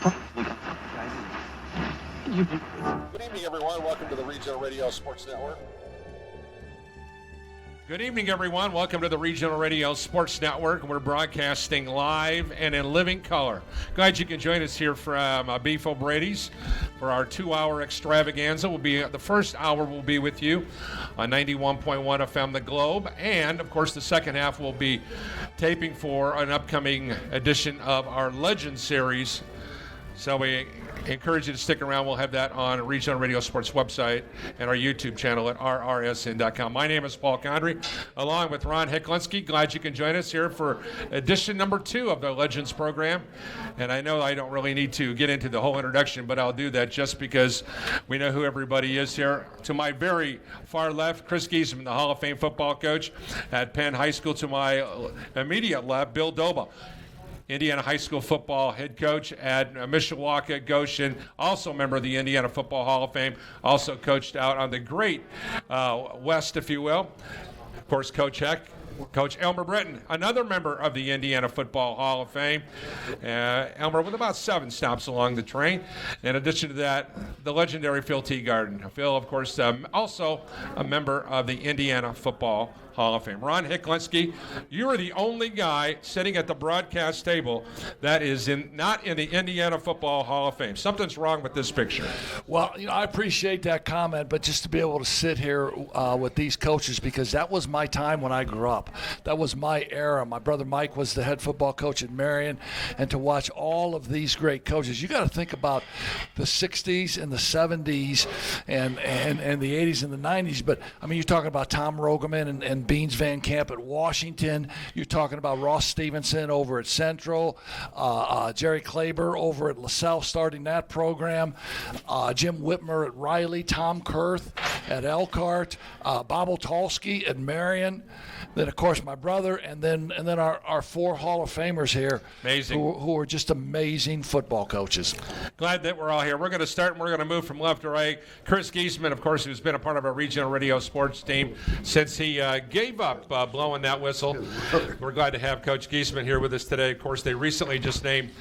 Good evening, everyone. Welcome to the Regional Radio Sports Network. Good evening, everyone. Welcome to the Regional Radio Sports Network. We're broadcasting live and in living color. Glad you can join us here from Beef O'Brady's for our 2-hour extravaganza. The first hour will be with you on 91.1 FM The Globe, and of course the second half will be taping for an upcoming edition of our Legend Series. So we encourage you to stick around. We'll have that on Regional Radio Sports website and our YouTube channel at rrsn.com. My name is Paul Condry, along with Ron Hecklinski. Glad you can join us here for edition number 2 of the Legends program. And I know I don't really need to get into the whole introduction, but I'll do that just because we know who everybody is here. To my very far left, Chris Geesman, the Hall of Fame football coach at Penn High School. To my immediate left, Bill Doba, Indiana High School football head coach at Mishawaka, Goshen, also a member of the Indiana Football Hall of Fame, also coached out on the great West, if you will. Of course, Coach Heck. Coach Elmer Britton, another member of the Indiana Football Hall of Fame. Elmer with about 7 stops along the train. In addition to that, the legendary Phil Teegarden. Phil, of course, also a member of the Indiana Football Hall of Fame. Ron Hecklinski, you are the only guy sitting at the broadcast table that is not in the Indiana Football Hall of Fame. Something's wrong with this picture. Well, I appreciate that comment, but just to be able to sit here with these coaches, because that was my time when I grew up. That was my era. My brother Mike was the head football coach at Marion, and to watch all of these great coaches, you got to think about the 60s and the 70s and the 80s and the 90s. But, I mean, you're talking about Tom Rogeman and Beans Van Camp at Washington. You're talking about Ross Stevenson over at Central, Jerry Klaber over at LaSalle starting that program, Jim Whitmer at Riley, Tom Kurth at Elkhart, Bob Otolsky at Marion. Then, of course, my brother, and then our 4 Hall of Famers here. Amazing. Who are just amazing football coaches. Glad that we're all here. We're going to start, and we're going to move from left to right. Chris Geesman, of course, who's been a part of our Regional Radio Sports team since he gave up blowing that whistle. We're glad to have Coach Geesman here with us today. Of course, they recently just named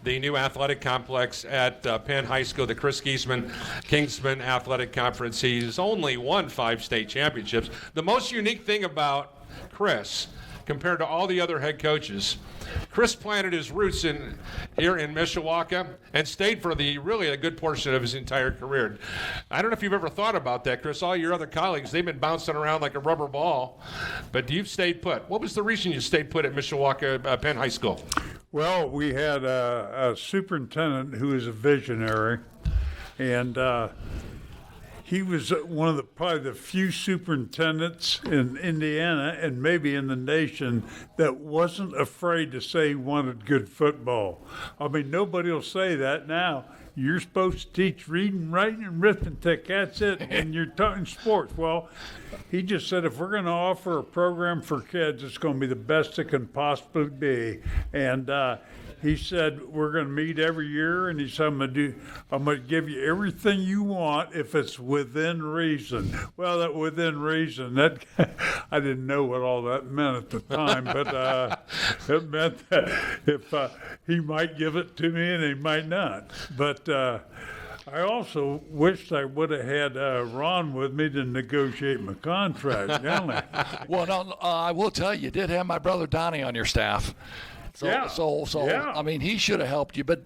the new athletic complex at Penn High School, the Chris Geesman Kingsman Athletic Conference. He's only won 5 state championships. The most unique thing about Chris, compared to all the other head coaches, Chris planted his roots here in Mishawaka and stayed for really a good portion of his entire career. I don't know if you've ever thought about that, Chris. All your other colleagues, they've been bouncing around like a rubber ball, but you've stayed put. What was the reason you stayed put at Mishawaka Penn High School? Well, we had a superintendent who was a visionary, and he was one of probably the few superintendents in Indiana and maybe in the nation that wasn't afraid to say he wanted good football. I mean, nobody will say that now. You're supposed to teach reading, writing, and arithmetic. That's it. And you're talking sports. Well, he just said, if we're going to offer a program for kids, it's going to be the best it can possibly be. And he said, we're going to meet every year, and he said, I'm going to give you everything you want if it's within reason. Well, that within reason, that I didn't know what all that meant at the time, but it meant that if he might give it to me and he might not. But I also wished I would have had Ron with me to negotiate my contract. Well, no, I will tell you did have my brother Donnie on your staff. So, yeah. I mean, he should have helped you. But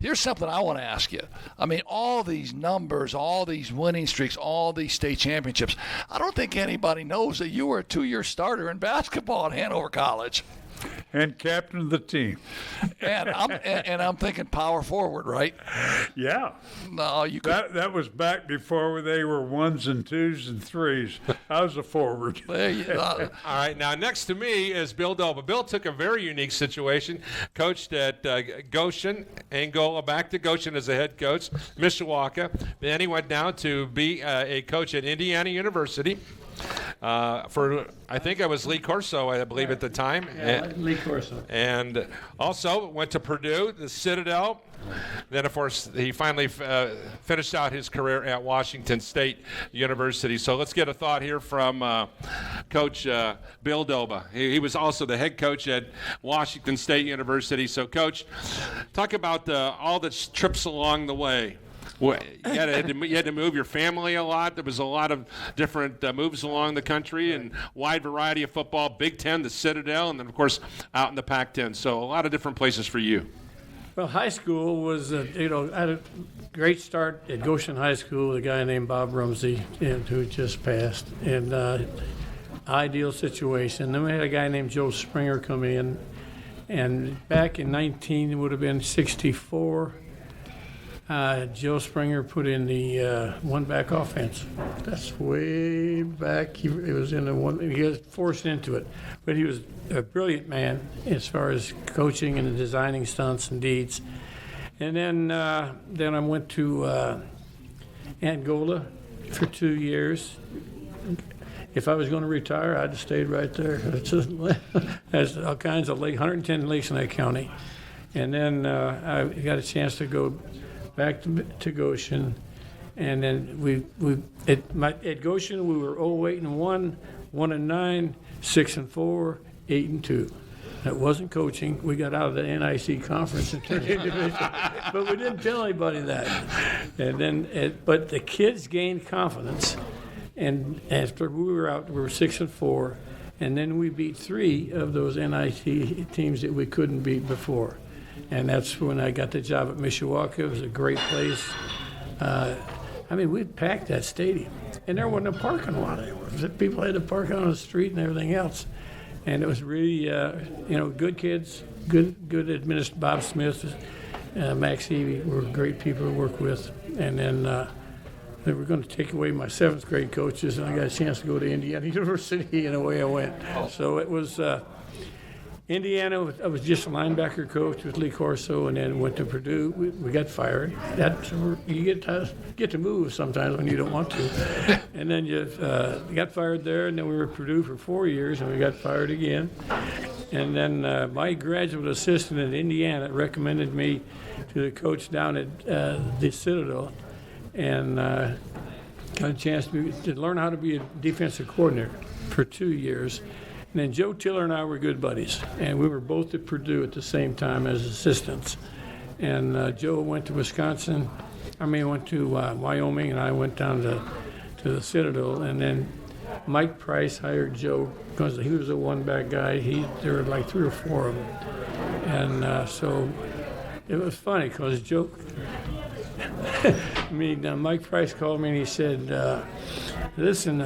here's something I want to ask you. I mean, all these numbers, all these winning streaks, all these state championships, I don't think anybody knows that you were a 2-year starter in basketball at Hanover College. And captain of the team. And I'm thinking power forward, right? Yeah. No, you could. That was back before they were 1s and 2s and 3s. I was a forward. All right, now next to me is Bill Doba. Bill took a very unique situation, coached at Goshen, Angola, back to Goshen as a head coach, Mishawaka. Then he went down to be a coach at Indiana University. I think I was Lee Corso, I believe, at the time. Yeah, Lee Corso. And also went to Purdue, the Citadel. Then, of course, he finally finished out his career at Washington State University. So let's get a thought here from Coach Bill Doba. He was also the head coach at Washington State University. So, Coach, talk about all the trips along the way. You had to move your family a lot. There was a lot of different moves along the country and wide variety of football, Big Ten, the Citadel, and then, of course, out in the Pac-10. So a lot of different places for you. Well, high school was, I had a great start at Goshen High School with a guy named Bob Rumsey, who just passed, and ideal situation. Then we had a guy named Joe Springer come in, and back in it would have been 64, Joe Springer put in the one-back offense. That's way back. He was in the one. He was forced into it, but he was a brilliant man as far as coaching and designing stunts and deeds. And then I went to Angola for 2 years. If I was going to retire, I'd have stayed right there. There's all kinds of lakes, 110 lakes in that county. And then I got a chance to go back to Goshen, and then at Goshen we were 8-1, 1-9, 6-4, 8-2. That wasn't coaching. We got out of the NIC conference and turned into division, but we didn't tell anybody that. And then, but the kids gained confidence, and after we were out, we were 6-4, and then we beat 3 of those NIC teams that we couldn't beat before. And that's when I got the job at Mishawaka. It was a great place. We'd packed that stadium, and there wasn't a parking lot anywhere. People had to park on the street and everything else. And it was really, good kids, good administered. Bob Smith, Max Evie were great people to work with. And then they were going to take away my 7th grade coaches, and I got a chance to go to Indiana University, and away I went. So it was Indiana. I was just a linebacker coach with Lee Corso, and then went to Purdue. We got fired. You get to move sometimes when you don't want to. And then you got fired there, and then we were at Purdue for 4 years, and we got fired again. And then my graduate assistant at Indiana recommended me to the coach down at the Citadel, and got a chance to learn how to be a defensive coordinator for 2 years. And then Joe Tiller and I were good buddies, and we were both at Purdue at the same time as assistants. And Joe went to went to Wyoming, and I went down to the Citadel. And then Mike Price hired Joe because he was a one-back guy. There were like 3 or 4 of them. And so it was funny because Joe, Mike Price called me and he said, listen,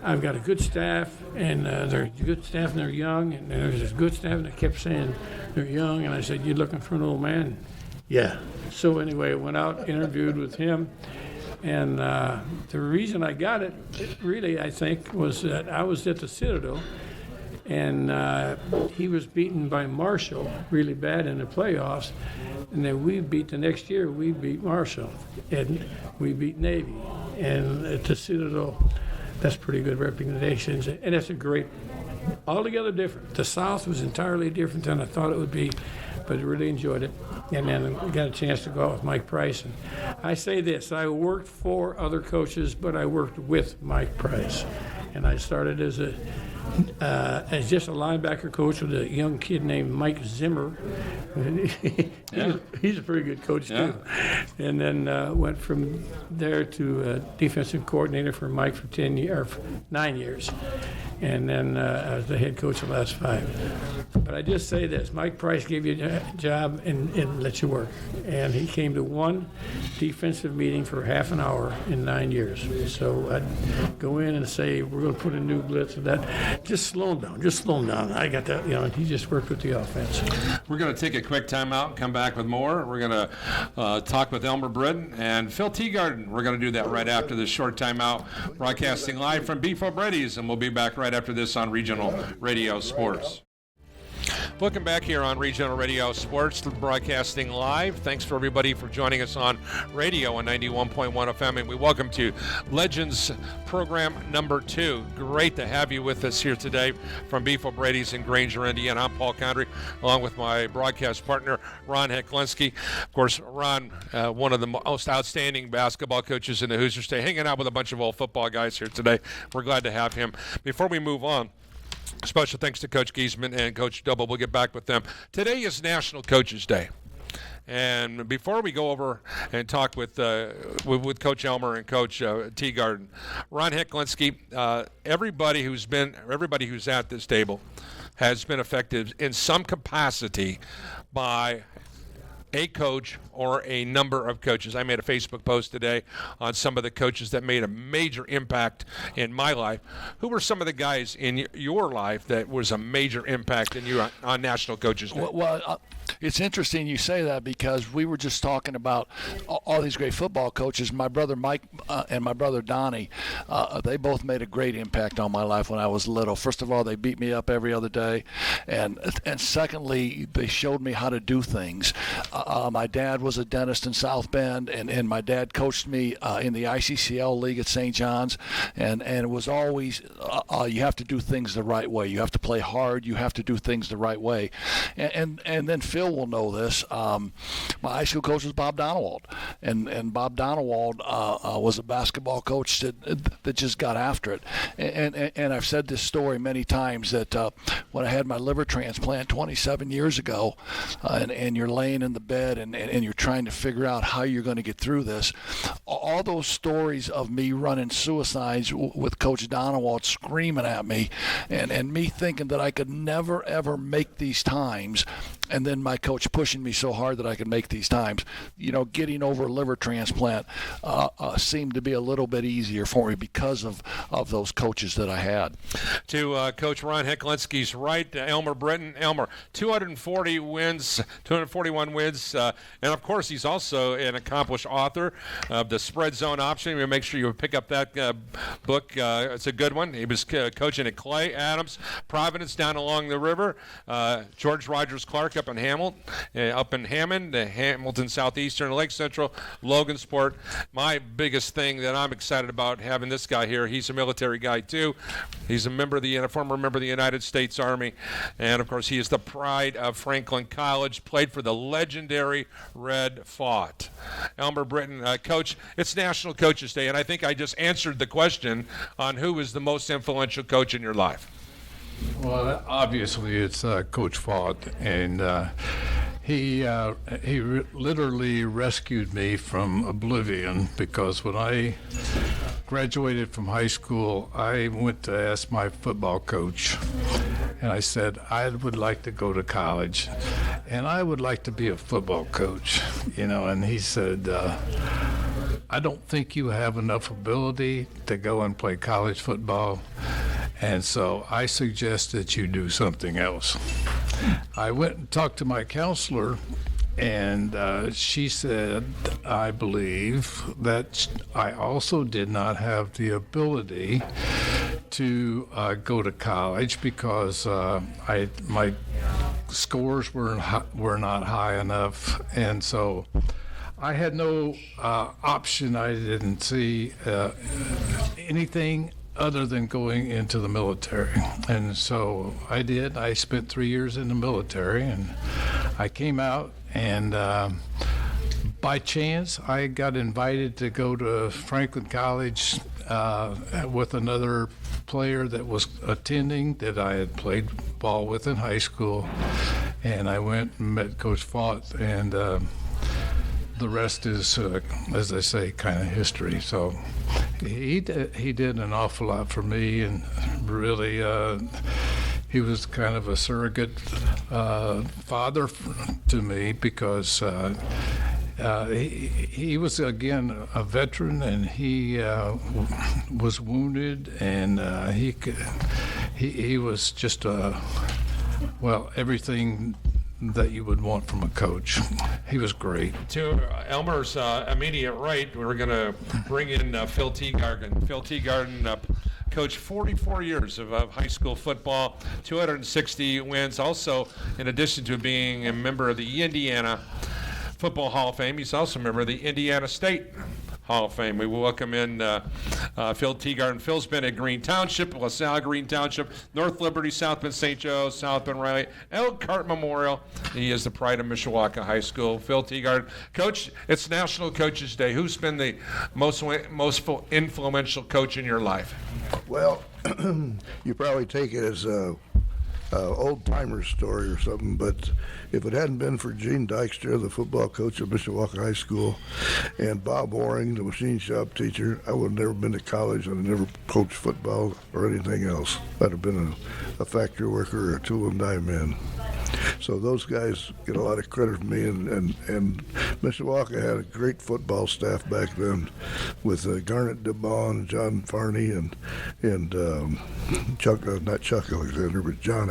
I've got a good staff, and they're good staff, and they're young, and there's a good staff, and I kept saying they're young, and I said, you looking for an old man? Yeah. So anyway, I went out, interviewed with him, and the reason I got it, really, I think, was that I was at the Citadel, and he was beaten by Marshall really bad in the playoffs, and then the next year, we beat Marshall, and we beat Navy, and at the Citadel, that's pretty good representation, and that's a great, altogether different. The South was entirely different than I thought it would be, but I really enjoyed it. And then I got a chance to go out with Mike Price. And I say this, I worked for other coaches, but I worked with Mike Price. And I started as just a linebacker coach with a young kid named Mike Zimmer. He's a pretty good coach, too. And then went from there to defensive coordinator for Mike for 9 years. And then I was the head coach the last 5. But I just say this, Mike Price gave you a job and let you work. And he came to one defensive meeting for half an hour in 9 years. So I'd go in and say, we're going to put a new blitz and that. Just slow him down. I got that, and he just worked with the offense. We're going to take a quick timeout and come back with more. We're going to talk with Elmer Britton and Phil Teegarden. We're going to do that right after this short timeout, broadcasting live from Beef O'Brady's, and we'll be back right after this on Regional Radio Sports. Welcome back here on Regional Radio Sports, broadcasting live. Thanks for everybody for joining us on radio on 91.1 FM, and we welcome to Legends program number 2. Great to have you with us here today from Beef O'Brady's in Granger, Indiana. I'm Paul Condry, along with my broadcast partner, Ron Hecklinski. Of course, Ron, one of the most outstanding basketball coaches in the Hoosier State, hanging out with a bunch of old football guys here today. We're glad to have him. Before we move on, special thanks to Coach Geesman and Coach Doba. We'll get back with them. Today is National Coaches Day. And before we go over and talk with Coach Elmer and Coach Teegarden, Ron Hecklinski, everybody who's at this table has been affected in some capacity by a coach or a number of coaches. I made a Facebook post today on some of the coaches that made a major impact in my life. Who were some of the guys in your life that was a major impact in you on National Coaches Day? Well, it's interesting you say that because we were just talking about all these great football coaches. My brother Mike and my brother Donnie, they both made a great impact on my life when I was little. First of all, they beat me up every other day. And secondly, they showed me how to do things. My dad was a dentist in South Bend, and my dad coached me in the ICCL League at St. John's. And it was always, you have to do things the right way. You have to play hard. You have to do things the right way. And then Phil will know this. My high school coach was Bob Donewald, and Bob Donewald was a basketball coach that just got after it. And I've said this story many times that when I had my liver transplant 27 years ago, and you're laying in the bed and you're trying to figure out how you're going to get through this, all those stories of me running suicides with Coach Donewald screaming at me, and me thinking that I could never ever make these times, and then my coach pushing me so hard that I could make these times. Getting over a liver transplant seemed to be a little bit easier for me because of those coaches that I had. To Coach Ron Hecklinski's right, Elmer Britton. Elmer, 241 wins, and of course he's also an accomplished author of the Spread Zone Option. We'll make sure you pick up that book. It's a good one. He was coaching at Clay, Adams, Providence down along the river, George Rogers Clark up in Hammond, Hamilton Southeastern, Lake Central, Logansport. My biggest thing that I'm excited about having this guy here, he's a military guy too. He's a former member of the United States Army, and of course he is the pride of Franklin College, played for the legendary Red Fought. Elmer Britton, Coach, it's National Coaches Day, and I think I just answered the question on who is the most influential coach in your life. Well, obviously it's Coach Fought, and he literally rescued me from oblivion, because when I graduated from high school, I went to ask my football coach, and I said, I would like to go to college, and I would like to be a football coach, and he said, I don't think you have enough ability to go and play college football, and so I suggest that you do something else. I went and talked to my counselor, and she said, I believe that I also did not have the ability to go to college because my scores were not high enough, and so I had no option. I didn't see anything other than going into the military. And so I did. I spent 3 years in the military, and I came out, and by chance I got invited to go to Franklin College with another player that was attending that I had played ball with in high school, and I went and met Coach Fought, and the rest is, as I say, kind of history. So he did an awful lot for me, and really he was kind of a surrogate father to me, because he was, again, a veteran, and he was wounded, and he was just everything that you would want from a coach. He was great. To Elmer's immediate right, we're going to bring in Phil Teegarden. Phil Teegarden coached 44 years of high school football, 260 wins. Also, in addition to being a member of the Indiana Football Hall of Fame, he's also a member of the Indiana State Hall of Fame. We will welcome in Phil Teegarden. Phil's been at Green Township, LaSalle Green Township, North Liberty, South Bend St. Joe, South Bend Riley, Elkhart Memorial. He is the pride of Mishawaka High School. Phil Teegarden. Coach, it's National Coaches Day. Who's been the most influential coach in your life? Well, you probably take it as a old-timer story or something, but if it hadn't been for Gene Dykstra, the football coach at Mishawaka High School, and Bob Waring, the machine shop teacher, I would have never been to college. I'd have never coached football or anything else. I'd have been a factory worker or a tool and die man. So those guys get a lot of credit from me, and Mishawaka had a great football staff back then with Garnet DeBon and John Farney and Chuck, not Chuck Alexander, but John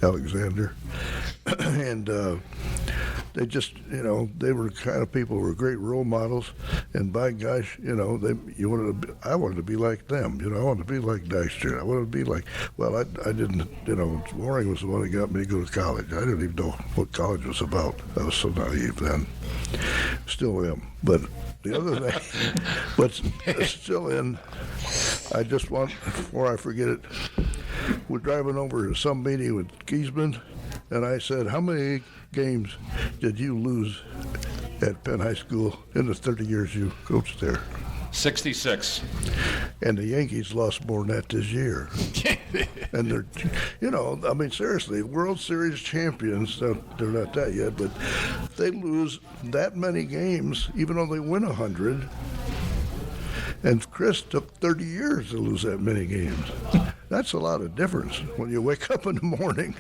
Alexander. And they just, they were the kind of people who were great role models. And by gosh, I wanted to be like them. I wanted to be like Dykstra. I wanted to be like, well, I didn't, Waring was the one that got me to go to college. I didn't even know what college was about. I was so naive then. Still am. But the other thing, but still in, I just want, before I forget it, we're driving over to some meeting with Geesman, and I said, how many games did you lose at Penn High School in the 30 years you coached there? 66. And the Yankees lost more than that this year. And they're, seriously, World Series champions, they're not that yet, but they lose that many games, even though they win 100. And Chris took 30 years to lose that many games. That's a lot of difference. When you wake up in the morning,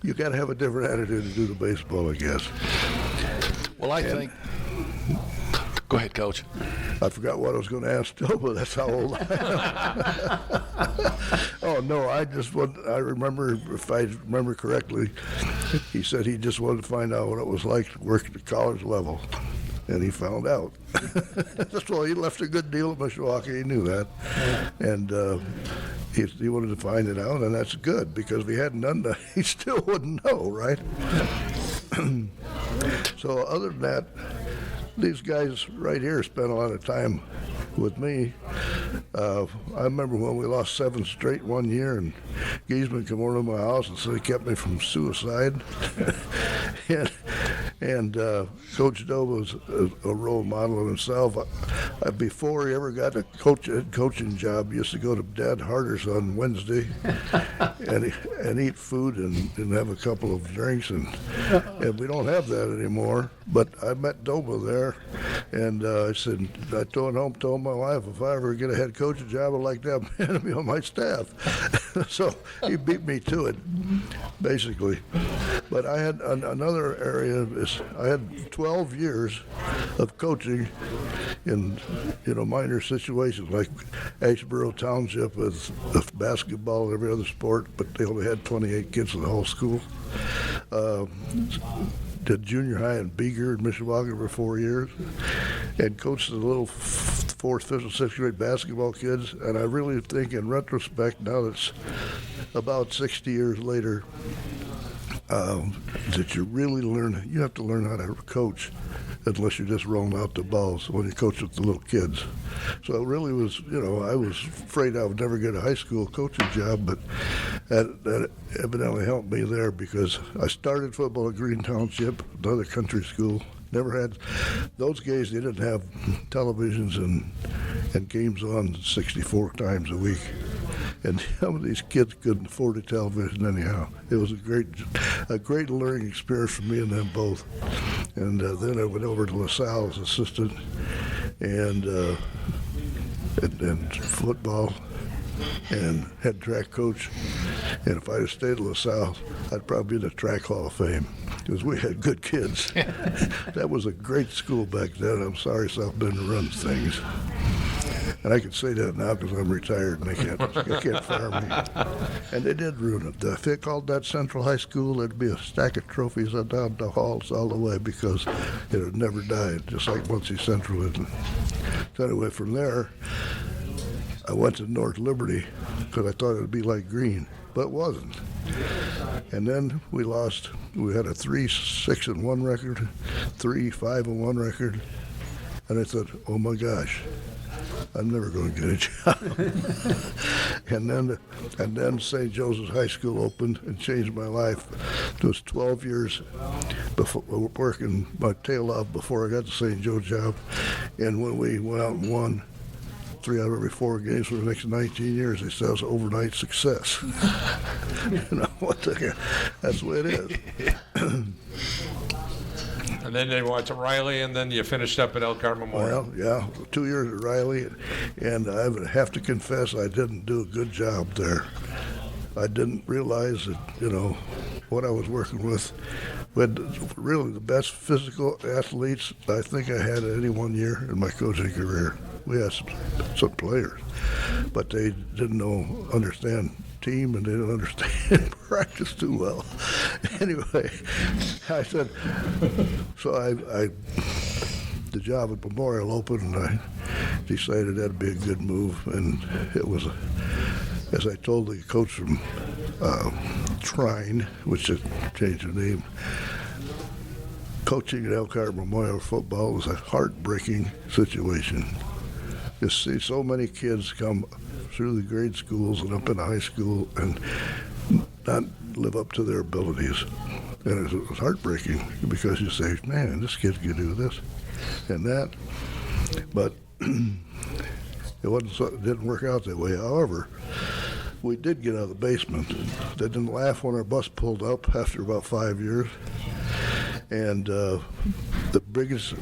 you got to have a different attitude to do the baseball, I guess. Well, I think. Go ahead, Coach. I forgot what I was going to ask Doba. That's how old I am. Oh, no, I remember, if I remember correctly, he said he just wanted to find out what it was like to work at the college level. And he found out. So he left a good deal at Mishawaka. He knew that. And he wanted to find it out, and that's good, because if he hadn't done that, he still wouldn't know, right? So other than that, these guys right here spent a lot of time with me. I remember when we lost 7 straight one year, and Geesman came over to my house and said he kept me from suicide. and Coach Doba was a role model in himself. Before he ever got a coaching job, he used to go to Dad Harder's on Wednesday and eat food and have a couple of drinks, and we don't have that anymore. But I met Doba there, and I told my wife, if I ever get a head coaching job, I'd like to have him to be on my staff. So he beat me to it, basically. But I had another area. I had 12 years of coaching in minor situations like Asheboro Township with basketball and every other sport, but they only had 28 kids in the whole school. Did junior high in Beager and Mishawaka for 4 years, and coached the little 4th, 5th, and 6th grade basketball kids. And I really think, in retrospect, now that's about 60 years later, that you have to learn how to coach, unless you're just rolling out the balls when you coach with the little kids. So it really was, I was afraid I would never get a high school coaching job, but that evidently helped me there, because I started football at Green Township, another country school. Never had those days. They didn't have televisions and games on 64 times a week. And some of these kids couldn't afford a television anyhow. It was a great learning experience for me and them both. And then I went over to LaSalle as assistant and football and head track coach. And if I'd have stayed at LaSalle, I'd probably be in the Track Hall of Fame, because we had good kids. That was a great school back then. I'm sorry South Bend runs things. And I can say that now because I'm retired and they can't fire me. And they did ruin it. If they called that Central High School, there'd be a stack of trophies down the halls all the way, because it had never died, just like Muncie Central isn't. So anyway, from there, I went to North Liberty because I thought it would be like Green, but it wasn't. And then we lost. We had a 3-6-1 record, 3-5-1 record, and I thought, oh my gosh, I'm never going to get a job. and then St. Joseph's High School opened and changed my life. It was 12 years before working my tail off before I got the St. Joe job, and when we went out and won 3 out of every 4 games for the next 19 years, they said it was overnight success. That's the way it is. And then they went to Riley, and then you finished up at Elkhart Memorial. Well, yeah, 2 years at Riley, and I would have to confess I didn't do a good job there. I didn't realize that, what I was working with. We had really the best physical athletes I think I had any one year in my coaching career. We had some players, but they didn't understand team, and they didn't understand practice too well. Anyway, I said, so I the job at Memorial opened, and I decided that'd be a good move, and it was, as I told the coach from Trine, which had changed the name, coaching at Elkhart Memorial football was a heartbreaking situation. You see so many kids come through the grade schools and up into high school and not live up to their abilities. And it was heartbreaking because you say, man, this kid can do this and that. But it didn't work out that way. However, we did get out of the basement. They didn't laugh when our bus pulled up after about 5 years. And the biggest...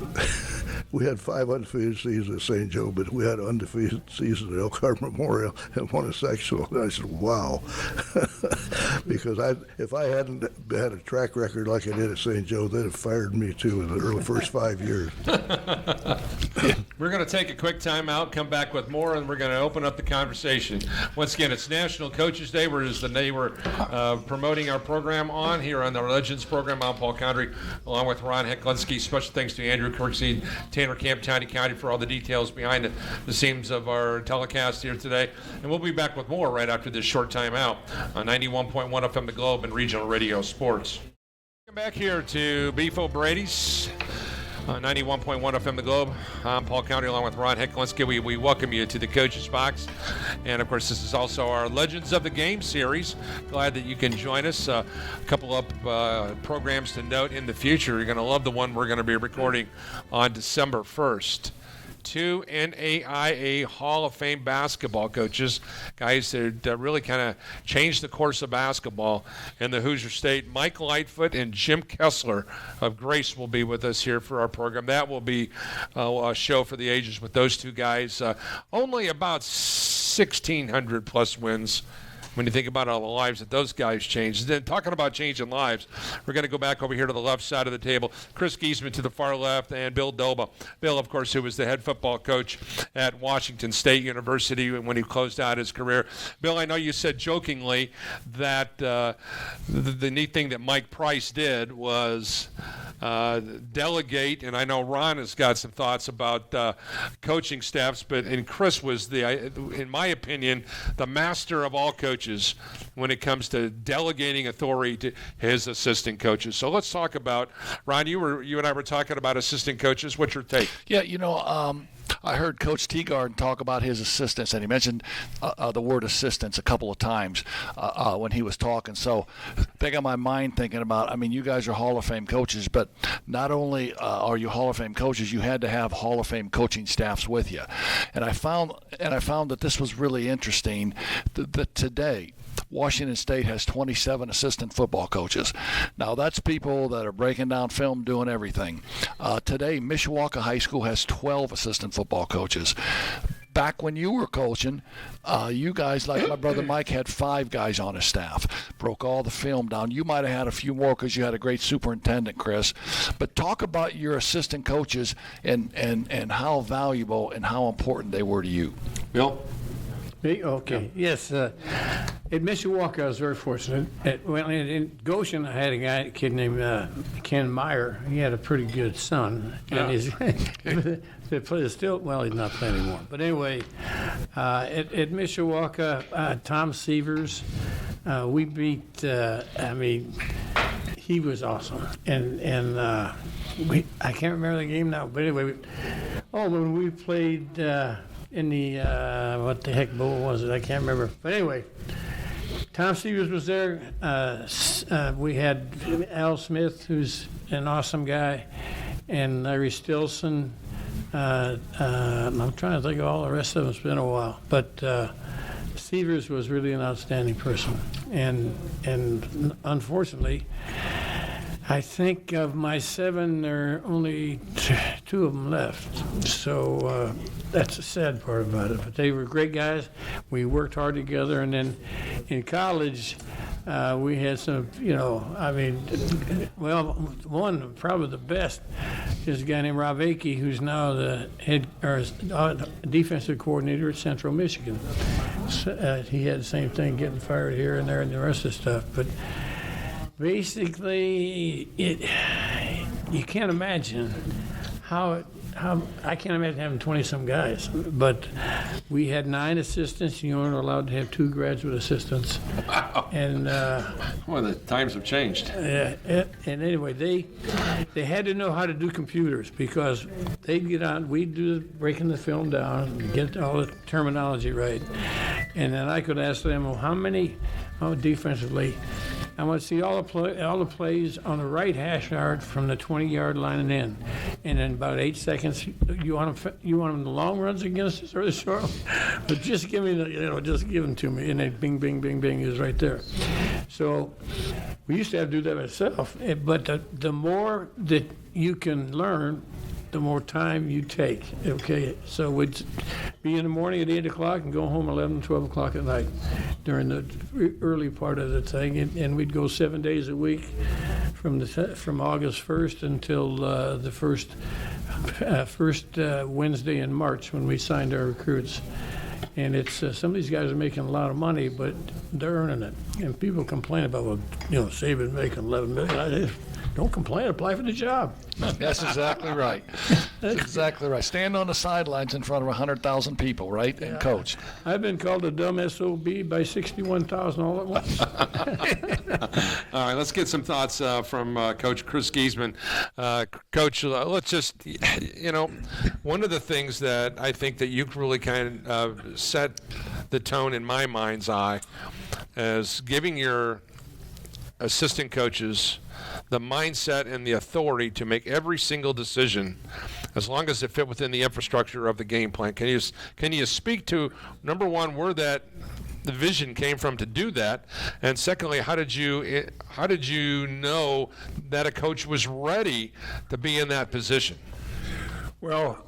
We had 5 undefeated seasons at St. Joe, but we had an undefeated season at Elkhart Memorial and won a sectional. And I said, wow. Because if I hadn't had a track record like I did at St. Joe, they'd have fired me too in the early first 5 years. We're going to take a quick time out, come back with more, and we're going to open up the conversation. Once again, it's National Coaches Day, which is the day we're promoting our program on here on the Legends program. I'm Paul Condry, along with Ron Hecklinski. Special thanks to Andrew Kirksey, Tanner Camp, Tiny County for all the details behind the scenes of our telecast here today. And we'll be back with more right after this short time out on 91.1 FM The Globe and Regional Radio Sports. Welcome back here to Beef O'Brady's. 91.1 FM The Globe. I'm Paul County along with Ron Hecklinski. We welcome you to the Coach's Box. And, of course, this is also our Legends of the Game series. Glad that you can join us. A couple of programs to note in the future. You're going to love the one we're going to be recording on December 1st. 2 NAIA Hall of Fame basketball coaches, guys that really kind of changed the course of basketball in the Hoosier State. Mike Lightfoot and Jim Kessler of Grace will be with us here for our program. That will be a show for the ages with those two guys. Only about 1,600 plus wins when you think about all the lives that those guys changed. Then talking about changing lives, we're going to go back over here to the left side of the table. Chris Geesman to the far left, and Bill Doba. Bill, of course, who was the head football coach at Washington State University when he closed out his career. Bill, I know you said jokingly that the neat thing that Mike Price did was delegate, and I know Ron has got some thoughts about coaching staffs, and Chris was, in my opinion, the master of all coaches when it comes to delegating authority to his assistant coaches. So let's talk about, Ron, you and I were talking about assistant coaches. What's your take? Yeah, I heard Coach Teegarden talk about his assistants, and he mentioned the word assistants a couple of times when he was talking. So they got my mind thinking about, you guys are Hall of Fame coaches, but not only are you Hall of Fame coaches, you had to have Hall of Fame coaching staffs with you. And I found that this was really interesting, that today Washington State has 27 assistant football coaches. Now, that's people that are breaking down film, doing everything. Today, Mishawaka High School has 12 assistant football coaches. Back when you were coaching, you guys, like my brother Mike, had 5 guys on his staff. Broke all the film down. You might have had a few more because you had a great superintendent, Chris. But talk about your assistant coaches and how valuable and how important they were to you. Bill? Okay. Yes. At Mishawaka, I was very fortunate. In Goshen, I had a kid named Ken Meyer. He had a pretty good son. And he's still, well, he's not playing anymore. But anyway, at Mishawaka, Tom Severs, we beat, he was awesome. And I can't remember the game now, but anyway, when we played in the, what the heck bowl was it? I can't remember. But anyway, Tom Severs was there. We had Al Smith, who's an awesome guy, and Larry Stilson. I'm trying to think of all the rest of them. It's been a while. But Severs was really an outstanding person. And unfortunately, I think of my 7, there are only 2 of them left. So that's the sad part about it. But they were great guys. We worked hard together. And then in college, we had some, one, probably the best, is a guy named Rob Akey, who's now the head or defensive coordinator at Central Michigan. So, he had the same thing, getting fired here and there and the rest of the stuff. But basically, you can't imagine how I can't imagine having 20-some guys. But we had 9 assistants. You weren't allowed to have 2 graduate assistants. Wow. And well, the times have changed. and anyway, they had to know how to do computers, because they'd get on, we'd do breaking the film down, get all the terminology right, and then I could ask them, well, defensively, I want to see all the plays on the right hash yard from the 20-yard line and in. And in about 8 seconds, you want them the long runs against us or the short? But just give me just give them to me. And then bing, bing, bing, bing is right there. So we used to have to do that myself. But the more that you can learn, the more time you take, okay? So we'd be in the morning at 8 o'clock and go home 11, 12 o'clock at night during the early part of the thing. And we'd go 7 days a week from August 1st until the first Wednesday in March, when we signed our recruits. And it's some of these guys are making a lot of money, but they're earning it. And people complain about, Saban making $11 million. Don't complain, apply for the job. That's exactly right. That's exactly right. Stand on the sidelines in front of 100,000 people, right, and coach. I've been called a dumb SOB by 61,000 all at once. All right, let's get some thoughts from Coach Chris Geesman. Coach, let's just, one of the things that I think that you really kind of set the tone in my mind's eye is giving your assistant coaches the mindset and the authority to make every single decision, as long as it fit within the infrastructure of the game plan. Can you speak to, number one, where that the vision came from to do that, and secondly, how did you know that a coach was ready to be in that position? Well,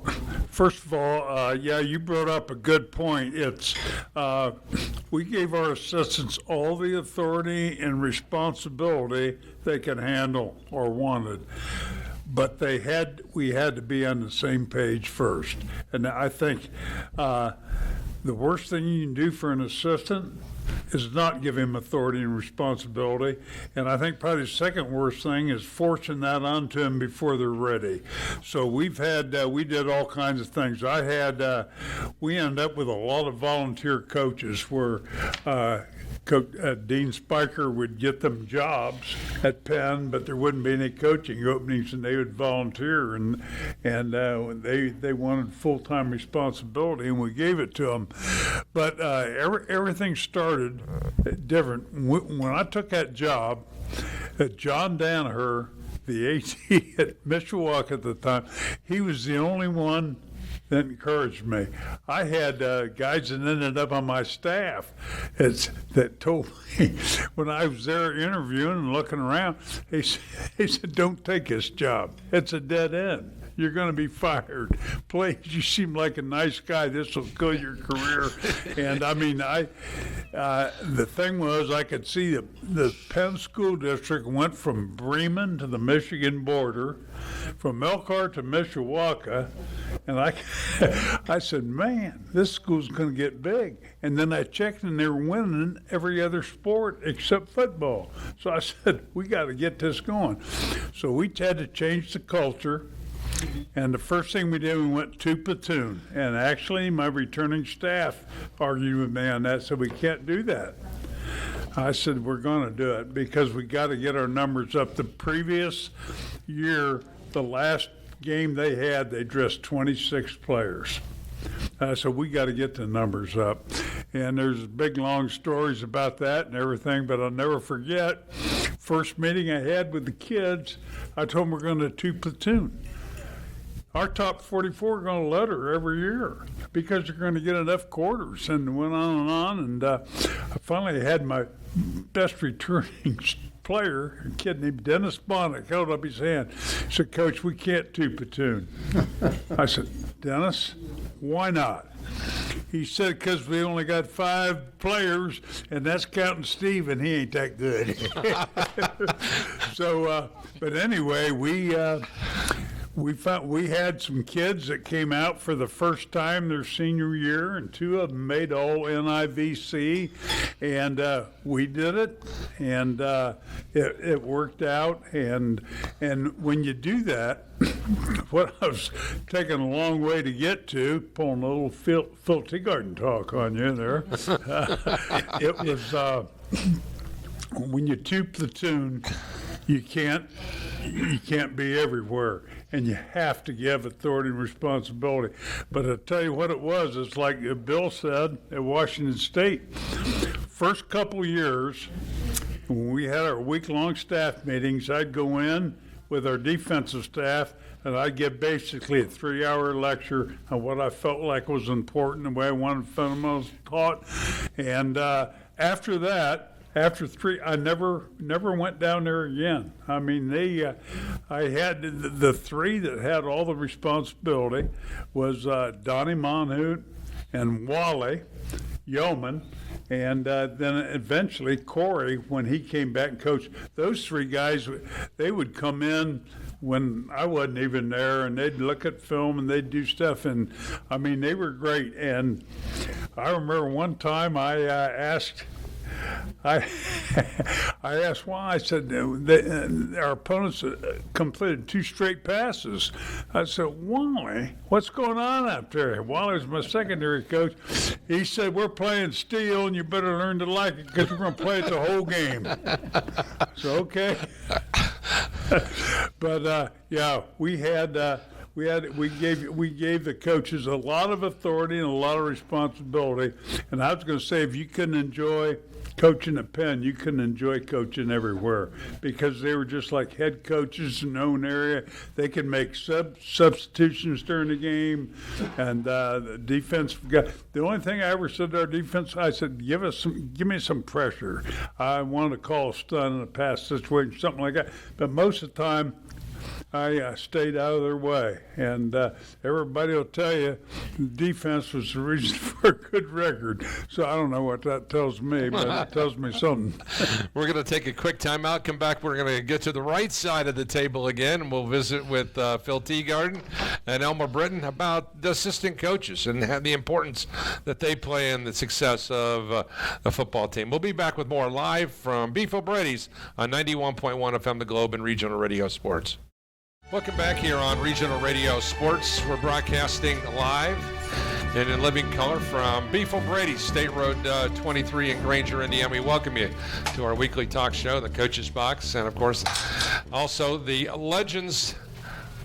first of all, you brought up a good point. It's we gave our assistants all the authority and responsibility they could handle or wanted, but we had to be on the same page first. And I think the worst thing you can do for an assistant is not give him authority and responsibility. And I think probably the second worst thing is forcing that onto them before they're ready. So we did all kinds of things. We ended up with a lot of volunteer coaches where Dean Spiker would get them jobs at Penn, but there wouldn't be any coaching openings, and they would volunteer, and they wanted full-time responsibility, and we gave it to them. But everything started different. When I took that job, John Danaher, the AD at Mishawaka at the time, he was the only one that encouraged me. I had guys that ended up on my staff that told me when I was there interviewing and looking around, he said, don't take this job. It's a dead end. you're going to be fired. Please, you seem like a nice guy. This will kill your career. And I mean, the thing was, I could see the Penn School District went from Bremen to the Michigan border, from Elkhart to Mishawaka, and I said, man, this school's going to get big. And then I checked, and they were winning every other sport except football. So I said, we got to get this going. So we had to change the culture. And the first thing we did, we went to platoon. And actually, my returning staff argued with me on that, said we can't do that. I said, we're going to do it because we got to get our numbers up. The previous year, the last game they had, they dressed 26 players. So we got to get the numbers up. And there's big, long stories about that and everything, but I'll never forget, first meeting I had with the kids, I told them we're going to 2 platoon. Our top 44 are going to letter every year because they're going to get enough quarters, and went on. And I finally had my best returning player, a kid named Dennis Bonnick, held up his hand. He said, Coach, we can't 2 platoon. I said, Dennis, why not? He said, because we only got 5 players, and that's counting Steve, and he ain't that good. So, but anyway, we had some kids that came out for the first time their senior year, and 2 of them made all NIVC, and we did it, and it worked out. And when you do that, what I was taking a long way to get to, pulling a little Phil Teegarden talk on you there, it was when you 2 platoon, you can't be everywhere, and you have to give authority and responsibility. But I'll tell you what it was. It's like Bill said at Washington State. First couple years, when we had our week-long staff meetings, I'd go in with our defensive staff, and I'd give basically a 3-hour lecture on what I felt like was important, the way I wanted fundamentals taught. And after that, after 3, I never went down there again. I mean, I had the 3 that had all the responsibility was Donnie Monhoot and Wally Yeoman, and then eventually Corey, when he came back and coached. Those 3 guys, they would come in when I wasn't even there, and they'd look at film and they'd do stuff, and I mean, they were great. And I remember one time I asked why. I said, our opponents completed 2 straight passes. I said, Wally, what's going on up there? Wally was my secondary coach. He said, we're playing steel, and you better learn to like it because we're going to play it the whole game. So, okay. But, yeah, we gave the coaches a lot of authority and a lot of responsibility. And I was going to say, if you couldn't enjoy coaching at Penn, you couldn't enjoy coaching everywhere, because they were just like head coaches in their own area. They could make substitutions during the game, and the defense guy. The only thing I ever said to our defense, I said, give me some pressure. I wanted to call a stun in a pass situation, something like that. But most of the time, I stayed out of their way, and everybody will tell you the defense was the reason for a good record. So I don't know what that tells me, but it tells me something. We're going to take a quick timeout, come back. We're going to get to the right side of the table again, and we'll visit with Phil Teegarden and Elmer Britton about the assistant coaches and the importance that they play in the success of the football team. We'll be back with more live from Beef O'Brady's on 91.1 FM The Globe and Regional Radio Sports. Welcome back here on Regional Radio Sports. We're broadcasting live and in living color from Beef O'Brady's, State Road 23 in Granger, Indiana. We welcome you to our weekly talk show, The Coach's Box, and, of course, also the Legends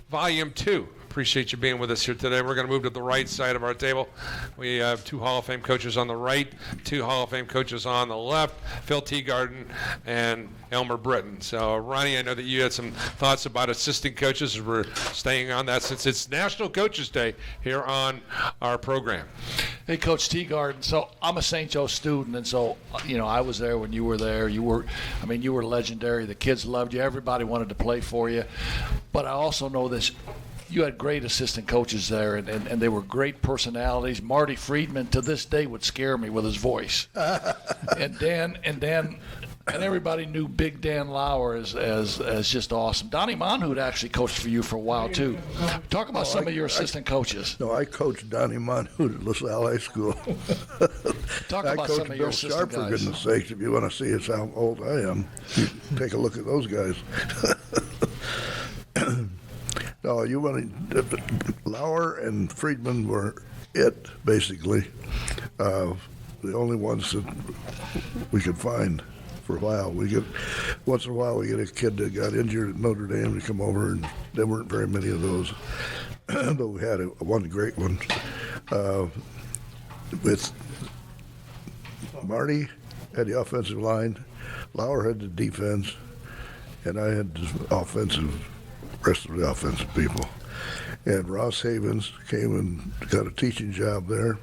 Volume 2. Appreciate you being with us here today. We're going to move to the right side of our table. We have 2 Hall of Fame coaches on the right, 2 Hall of Fame coaches on the left, Phil Teegarden and Elmer Britton. So, Ronnie, I know that you had some thoughts about assistant coaches. We're staying on that since it's National Coaches Day here on our program. Hey, Coach Teegarden. So I'm a St. Joe student, and so, I was there when you were there. You were legendary. The kids loved you. Everybody wanted to play for you. But I also know this. you had great assistant coaches there, and they were great personalities. Marty Friedman, to this day, would scare me with his voice. and Dan, and everybody knew Big Dan Lauer as just awesome. Donnie Monhood actually coached for you for a while, too. Talk about some of your assistant coaches. No, I coached Donnie Monhood at LaSalle High School. Talk I about coached some of your Bill assistant Sharp, guys. for goodness sakes, if you want to see how old I am. You take a look at those guys. No, you want to. Lauer and Friedman were it, basically. The only ones that we could find for a while. Once in a while we get a kid that got injured at Notre Dame to come over, and there weren't very many of those. But we had one great one with Marty had the offensive line, Lauer had the defense, and I had the rest of the offensive people. And Ross Havens came and got a teaching job there.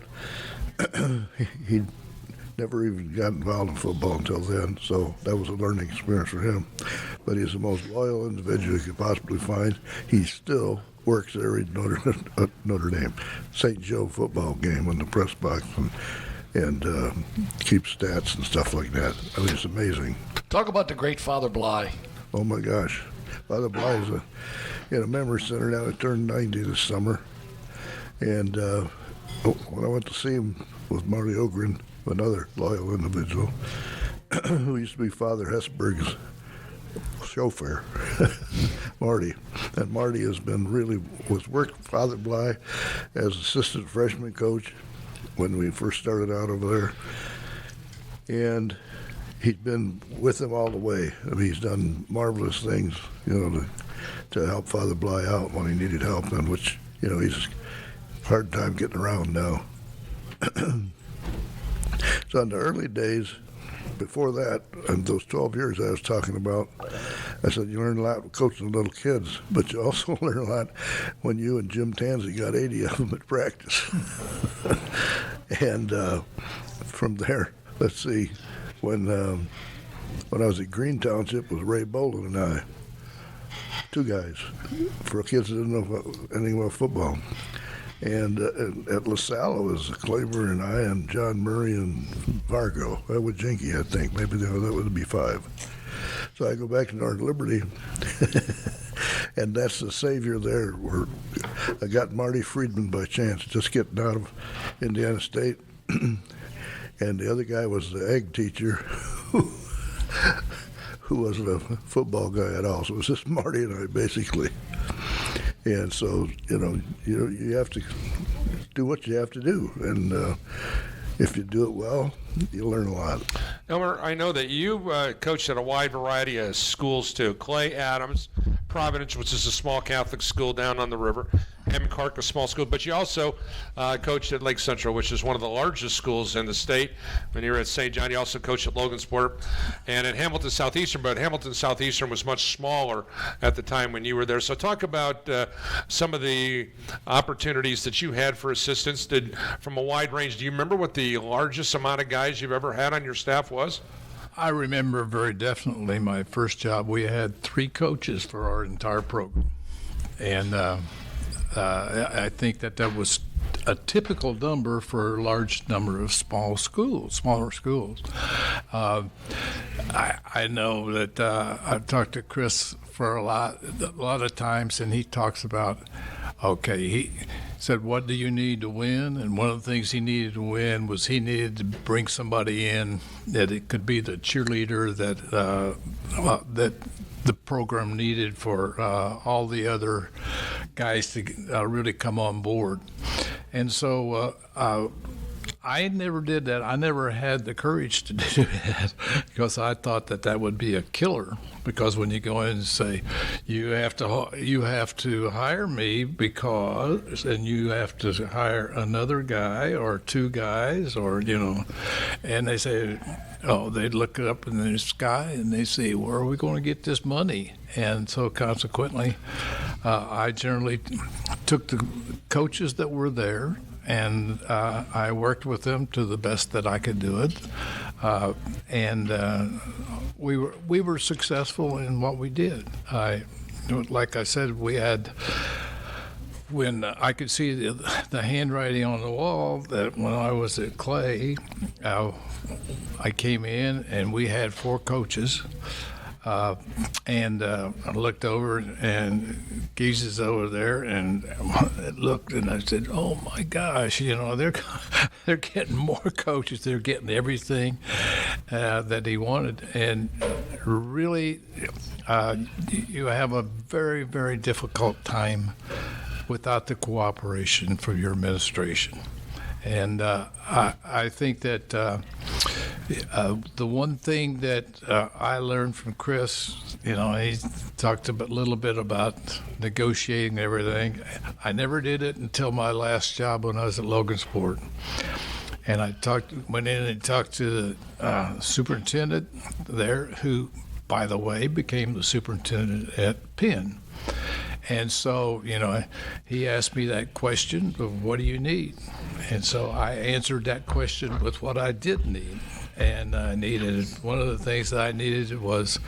He'd never even got involved in football until then, so that was a learning experience for him. But he's the most loyal individual you could possibly find. He still works every Notre Dame St. Joe football game in the press box and keeps stats and stuff like that. I mean, it's amazing. Talk about the great Father Bly. Oh my gosh, Father Bly is in a memory center now. I turned 90 this summer, and when I went to see him with Marty Ogren, another loyal individual, who used to be Father Hesberg's chauffeur, Marty. And Marty was worked Father Bly as assistant freshman coach when we first started out over there. And he'd been with him all the way. I mean, he's done marvelous things, to help Father Bly out when he needed help, and which, he's a hard time getting around now. So in the early days, before that, and those 12 years I was talking about, I said you learn a lot coaching little kids, but you also learn a lot when you and Jim Tansey got 80 of them at practice. And from there, let's see, when I was at Green Township, it was Ray Bolin and I, two guys, for kids that didn't know anything about football. And at LaSalle, it was Claver and I and John Murray and Vargo. Edward Jinky, I think. Maybe that would be five. So I go back to North Liberty, and that's the savior there. Where I got Marty Friedman by chance, just getting out of Indiana State. And the other guy was the ag teacher who wasn't a football guy at all. So it was just Marty and I, basically. And so, you have to do what you have to do. And if you do it well, you'll learn a lot. Elmer, I know that you coached at a wide variety of schools, too. Clay Adams, Providence, which is a small Catholic school down on the river, Hammond Clark, a small school. But you also coached at Lake Central, which is one of the largest schools in the state. When you were at St. John, you also coached at Logansport and at Hamilton Southeastern. But Hamilton Southeastern was much smaller at the time when you were there. So talk about some of the opportunities that you had for assistants from a wide range. Do you remember what the largest amount of guys you've ever had on your staff was? I remember very definitely my first job. We had 3 coaches for our entire program. And I think that was a typical number for a large number of smaller schools. I know that I've talked to Chris for a lot of times, and he talks about, he said, what do you need to win? And one of the things he needed to win was he needed to bring somebody in that it could be the cheerleader that the program needed for all the other guys to really come on board. And so I never did that. I never had the courage to do that because I thought that would be a killer. Because when you go in and say, you have to hire me because, and you have to hire another guy or 2 guys, or and they say, they look up in the sky and they say, where are we going to get this money? And so consequently, I generally took the coaches that were there, and I worked with them to the best that I could do it, and we were successful in what we did. Like I said, we had when I could see the handwriting on the wall that when I was at Clay, I came in and we had 4 coaches. And I looked over, and Geese is over there, and I looked, and I said, "Oh my gosh, they're getting more coaches. They're getting everything that he wanted." And really, you have a very, very difficult time without the cooperation from your administration. And I think that the one thing that I learned from Chris, he talked a little bit about negotiating everything. I never did it until my last job when I was at Logansport. And I went in and talked to the superintendent there, who, by the way, became the superintendent at Penn. And so, he asked me that question of what do you need? And so I answered that question with what I did need. And I needed, one of the things that I needed was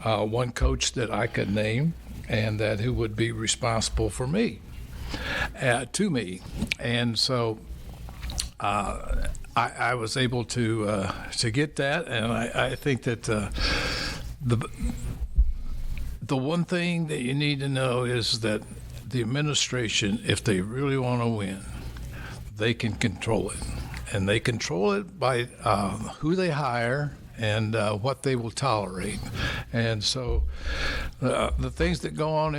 one coach that I could name and that who would be responsible for me, to me. And so I was able to get that. And I think that the one thing that you need to know is that the administration, if they really want to win, they can control it. And they control it by who they hire and what they will tolerate. And so the things that go on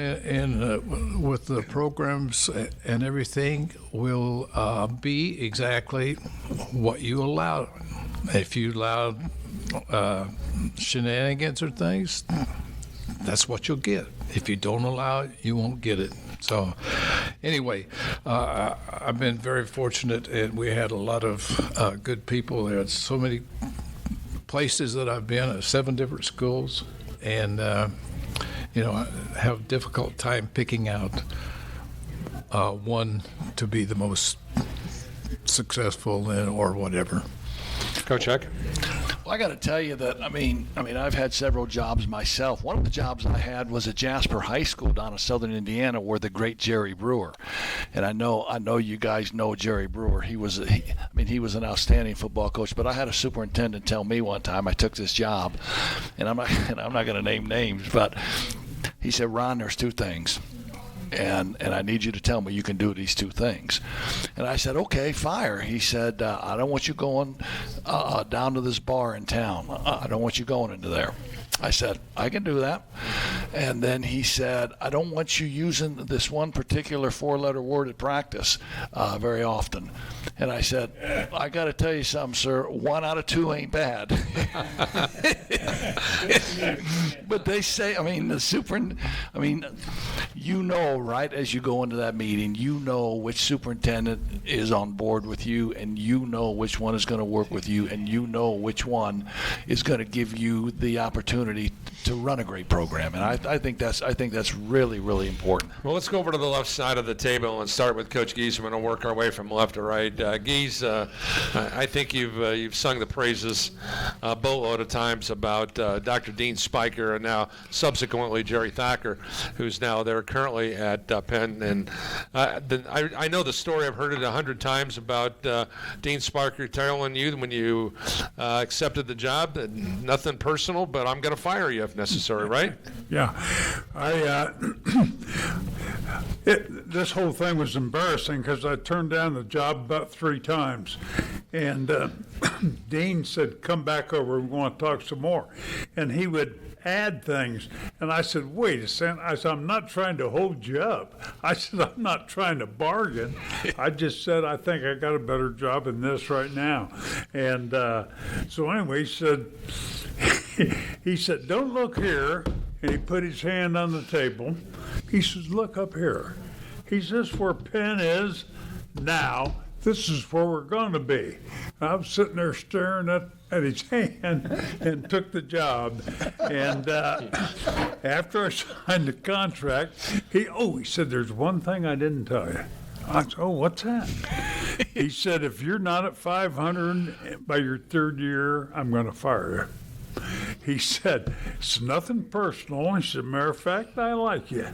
with the programs and everything will be exactly what you allow. If you allow shenanigans or things, that's what you'll get. If you don't allow it, you won't get it. So anyway, I've been very fortunate, and we had a lot of good people. There had so many places that I've been at, 7 different schools, and I have a difficult time picking out one to be the most successful in or whatever. Coach Heck? Well, I got to tell you that, I've had several jobs myself. One of the jobs I had was at Jasper High School down in southern Indiana, where the great Jerry Brewer. And I know you guys know Jerry Brewer. He was an outstanding football coach, but I had a superintendent tell me one time, I took this job, and I'm not going to name names, but he said, "Ron, there's 2 things. And I need you to tell me you can do these 2 things." And I said, "Okay, fire." He said, "I don't want you going down to this bar in town. I don't want you going into there." I said, "I can do that." And then he said, "I don't want you using this one particular 4-letter word at practice very often." And I said, "I got to tell you something, sir. 1 out of 2 ain't bad." But they say, right, as you go into that meeting, you know which superintendent is on board with you, and you know which one is going to work with you, and you know which one is going to give you the opportunity to run a great program. And I think that's really, really important. Well, let's go over to the left side of the table and start with Coach Geesman and work our way from left to right. Gees, I think you've sung the praises a boatload of times about Dr. Dean Spiker and now subsequently Jerry Thacker, who's now there currently at Penn. And I know the story. I've heard it 100 times about Dean Spiker telling you when you accepted the job that nothing personal, but I'm going to fire you if necessary, right? Yeah. This whole thing was embarrassing because I turned down the job about 3 times. And Dean said, "Come back over, we want to talk some more." And he would add things. And I said, "Wait a second." I said, "I'm not trying to hold you up." I said, "I'm not trying to bargain." I just said, "I think I got a better job than this right now." And so anyway, he said, "Don't look here." And he put his hand on the table. He says, "Look up here." He says, "Where Penn is now, this is where we're going to be." And I was sitting there staring at his hand and took the job. And after I signed the contract, he said, "There's one thing I didn't tell you." I said, "Oh, what's that?" He said, "If you're not at 500 by your 3rd year, I'm going to fire you." He said, "It's nothing personal." He said, "Matter of fact, I like you.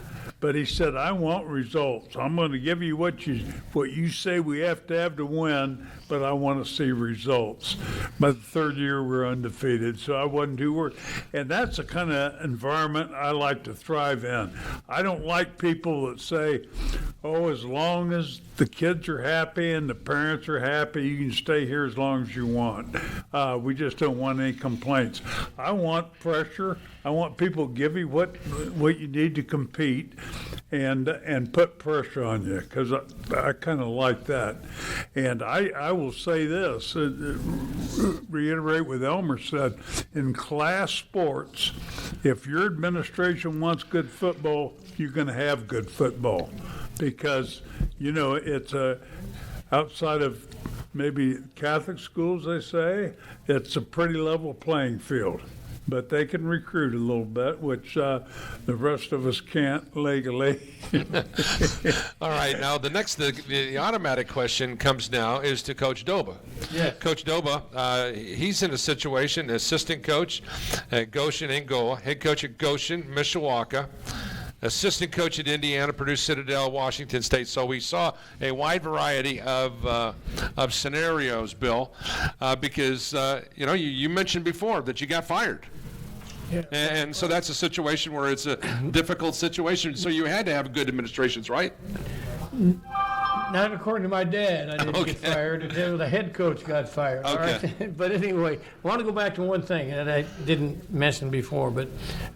But he said, I want results. I'm going to give you what you say we have to win, but I want to see results. By the third year, we're undefeated, so I wasn't too worried. And that's the kind of environment I like to thrive in. I don't like people that say, oh, as long as the kids are happy and the parents are happy, you can stay here as long as you want. We just don't want any complaints. I want pressure. I want people to give you what you need to compete and put pressure on you, because I kind of like that. And I will say this, reiterate what Elmer said, in class sports, if your administration wants good football, you're going to have good football, because, it's outside of maybe Catholic schools, they say, it's a pretty level playing field. But they can recruit a little bit, which the rest of us can't legally. All right, now the automatic question comes now is to Coach Doba. Yeah. Coach Doba, he's in a situation, assistant coach at Goshen and Goa, head coach at Goshen, Mishawaka, assistant coach at Indiana, Purdue Citadel, Washington State. So we saw a wide variety of scenarios, Bill, because you mentioned before that you got fired. Yeah. And so that's a situation where it's a difficult situation. So you had to have good administrations, right? Not according to my dad. I didn't get fired. The head coach got fired. All right? But anyway, I want to go back to one thing that I didn't mention before, but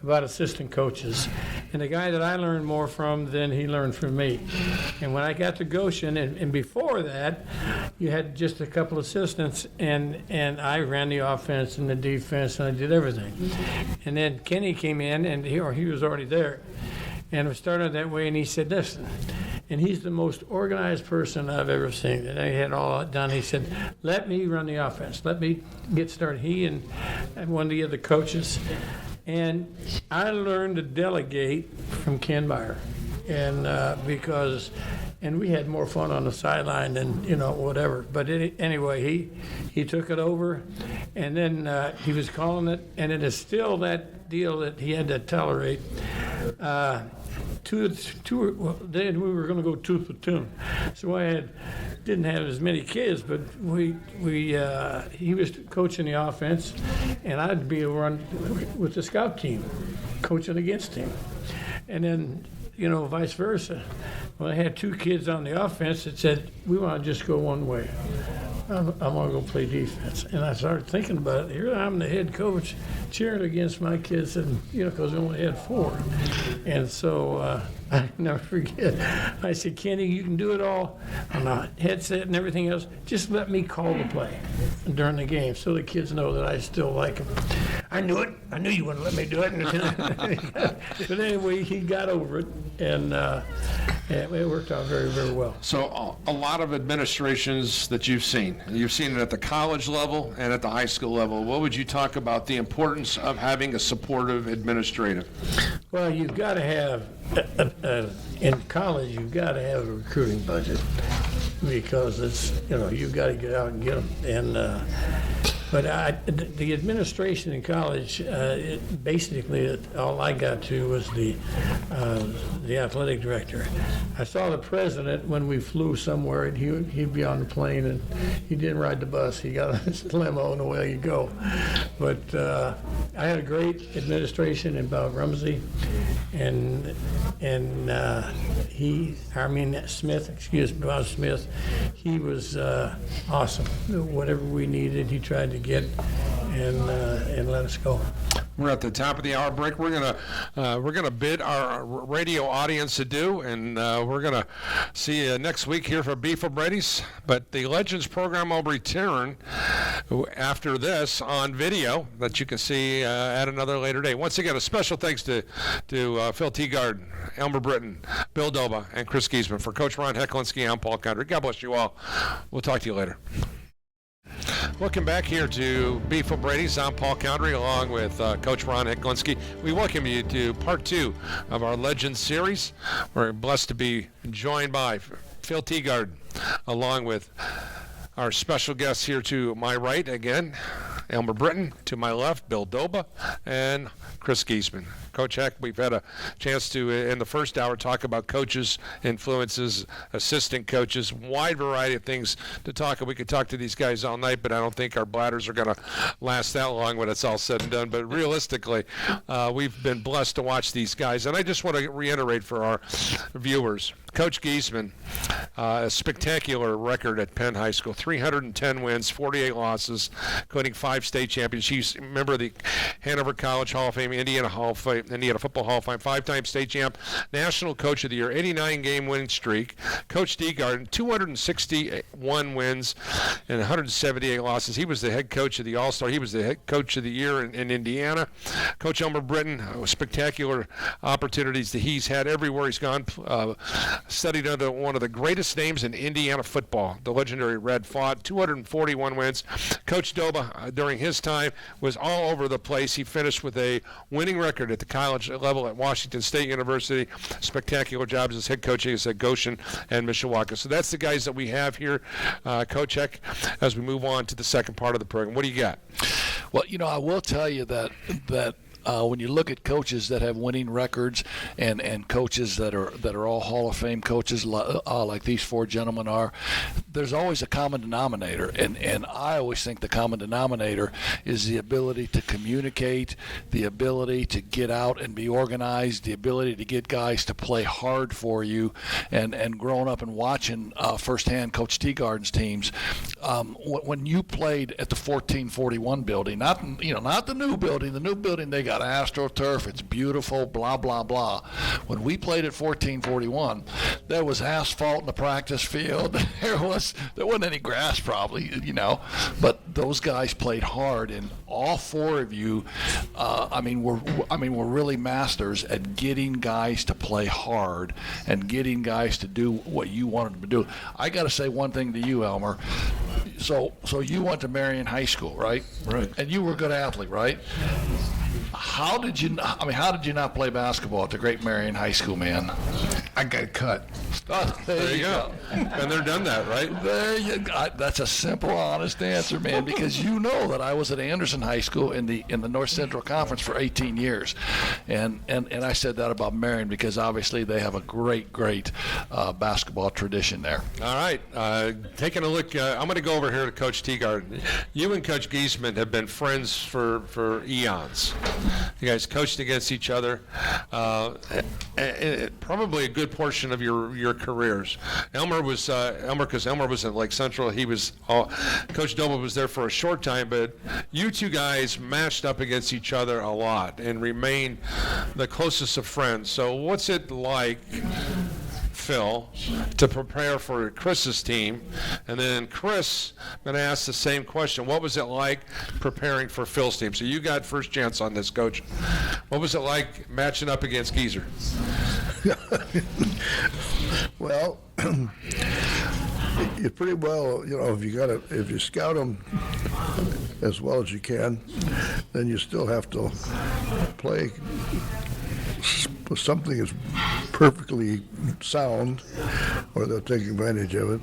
about assistant coaches. And the guy that I learned more from than he learned from me. And when I got to Goshen, and before that, you had just a couple assistants, and I ran the offense and the defense, and I did everything. And then Kenny came in, and he was already there. And it started that way, and he said, listen, and he's the most organized person I've ever seen. And I had all that done. He said, let me run the offense. Let me get started. He and one of the other coaches. And I learned to delegate from Ken Meyer. And and we had more fun on the sideline than, whatever. But anyway, he took it over. And then he was calling it. And it is still that deal that he had to tolerate. Then we were going to go two platoon, so I didn't have as many kids, but he was coaching the offense, and I'd be run with the scout team, coaching against him, and then vice versa. When I had two kids on the offense that said we want to just go one way, I'm going to go play defense. And I started thinking about it. Here I'm the head coach cheering against my kids, and because we only had 4. And so I never forget. I said, Kenny, you can do it all on the headset and everything else. Just let me call the play during the game so the kids know that I still like them. I knew it. I knew you wouldn't let me do it. But anyway, he got over it, and it worked out very, very well. So a lot of administrations that you've seen it at the college level and at the high school level. What would you talk about the importance of having a supportive administrator? Well, you've got to have, in college, you've got to have a recruiting budget, because it's, you've got to get out and get them. And but the administration in college, basically all I got to was the athletic director. I saw the president when we flew somewhere, and he'd be on the plane, and he didn't ride the bus. He got on his limo, and away you go. But I had a great administration in Bob Rumsey, and Bob Smith. He was awesome. Whatever we needed, he tried to get and let us go. We're at the top of the hour break. We're gonna bid our radio audience adieu, and we're gonna see you next week here for Beef O'Brady's. But the Legends program will return after this on video that you can see at another later date. Once again, a special thanks to Phil Teegarden, Elmer Britton, Bill Doba, and Chris Geesman. For Coach Ron Hecklinski, I'm Paul Condry. God bless you all. We'll talk to you later. Welcome back here to Beef O'Brady's. I'm Paul Condry along with Coach Ron Hecklinski. We welcome you to part 2 of our Legends series. We're blessed to be joined by Phil Teegarden along with our special guest here to my right again, Elmer Britton. To my left, Bill Doba and Chris Geesman. Coach Heck, we've had a chance to, in the first hour, talk about coaches, influences, assistant coaches, wide variety of things to talk. We could talk to these guys all night, but I don't think our bladders are going to last that long when it's all said and done. But realistically, we've been blessed to watch these guys. And I just want to reiterate for our viewers, Coach Geesman, a spectacular record at Penn High School, 310 wins, 48 losses, including 5 state championships. He's a member of the Hanover College Hall of Fame, Indiana Football Hall of Fame, 5-time state champ, National Coach of the Year, 89-game winning streak. Coach Teegarden, 261 wins and 178 losses. He was the head coach of the All-Star. He was the head coach of the year in Indiana. Coach Elmer Britton, spectacular opportunities that he's had everywhere he's gone. Studied under one of the greatest names in Indiana football, the legendary Red Faught, 241 wins. Coach Doba, during his time, was all over the place. He finished with a winning record at the college level at Washington State University. Spectacular jobs as head coach at Goshen and Mishawaka. So that's the guys that we have here, Coach Heck, as we move on to the second part of the program. What do you got? Well, I will tell you that when you look at coaches that have winning records and coaches that are all Hall of Fame coaches like these 4 gentlemen are, there's always a common denominator. And I always think the common denominator is the ability to communicate, the ability to get out and be organized, the ability to get guys to play hard for you. And growing up and watching firsthand Coach Teegarden's teams, when you played at the 1441 building, not the new building. The new building, they got AstroTurf, it's beautiful, blah, blah, blah. When we played at 1441, there was asphalt in the practice field. There wasn't any grass probably, but those guys played hard, and all 4 of you, we're really masters at getting guys to play hard and getting guys to do what you wanted them to do. I got to say one thing to you, Elmer. So you went to Marion High School, right? Right. And you were a good athlete, right? How did you not play basketball at the great Marion High School, man? I got cut. Oh, there you go. And they're done that, right? There you go. That's a simple, honest answer, man, because you know that I was at Anderson High School in the North Central Conference for 18 years. And I said that about Marion because obviously they have a great basketball tradition there. All right. Taking a look, I'm going to go over here to Coach Teegarden. You and Coach Geesman have been friends for eons. You guys coached against each other, probably a good portion of your careers. Elmer was at Lake Central. Coach Doba was there for a short time, but you two guys matched up against each other a lot and remained the closest of friends. So what's it like, Phil, to prepare for Chris's team? And then Chris, I'm going to ask the same question. What was it like preparing for Phil's team? So you got first chance on this, Coach. What was it like matching up against Geezer? Well, you pretty well, if you scout them as well as you can, then you still have to play something is perfectly sound, or they'll take advantage of it.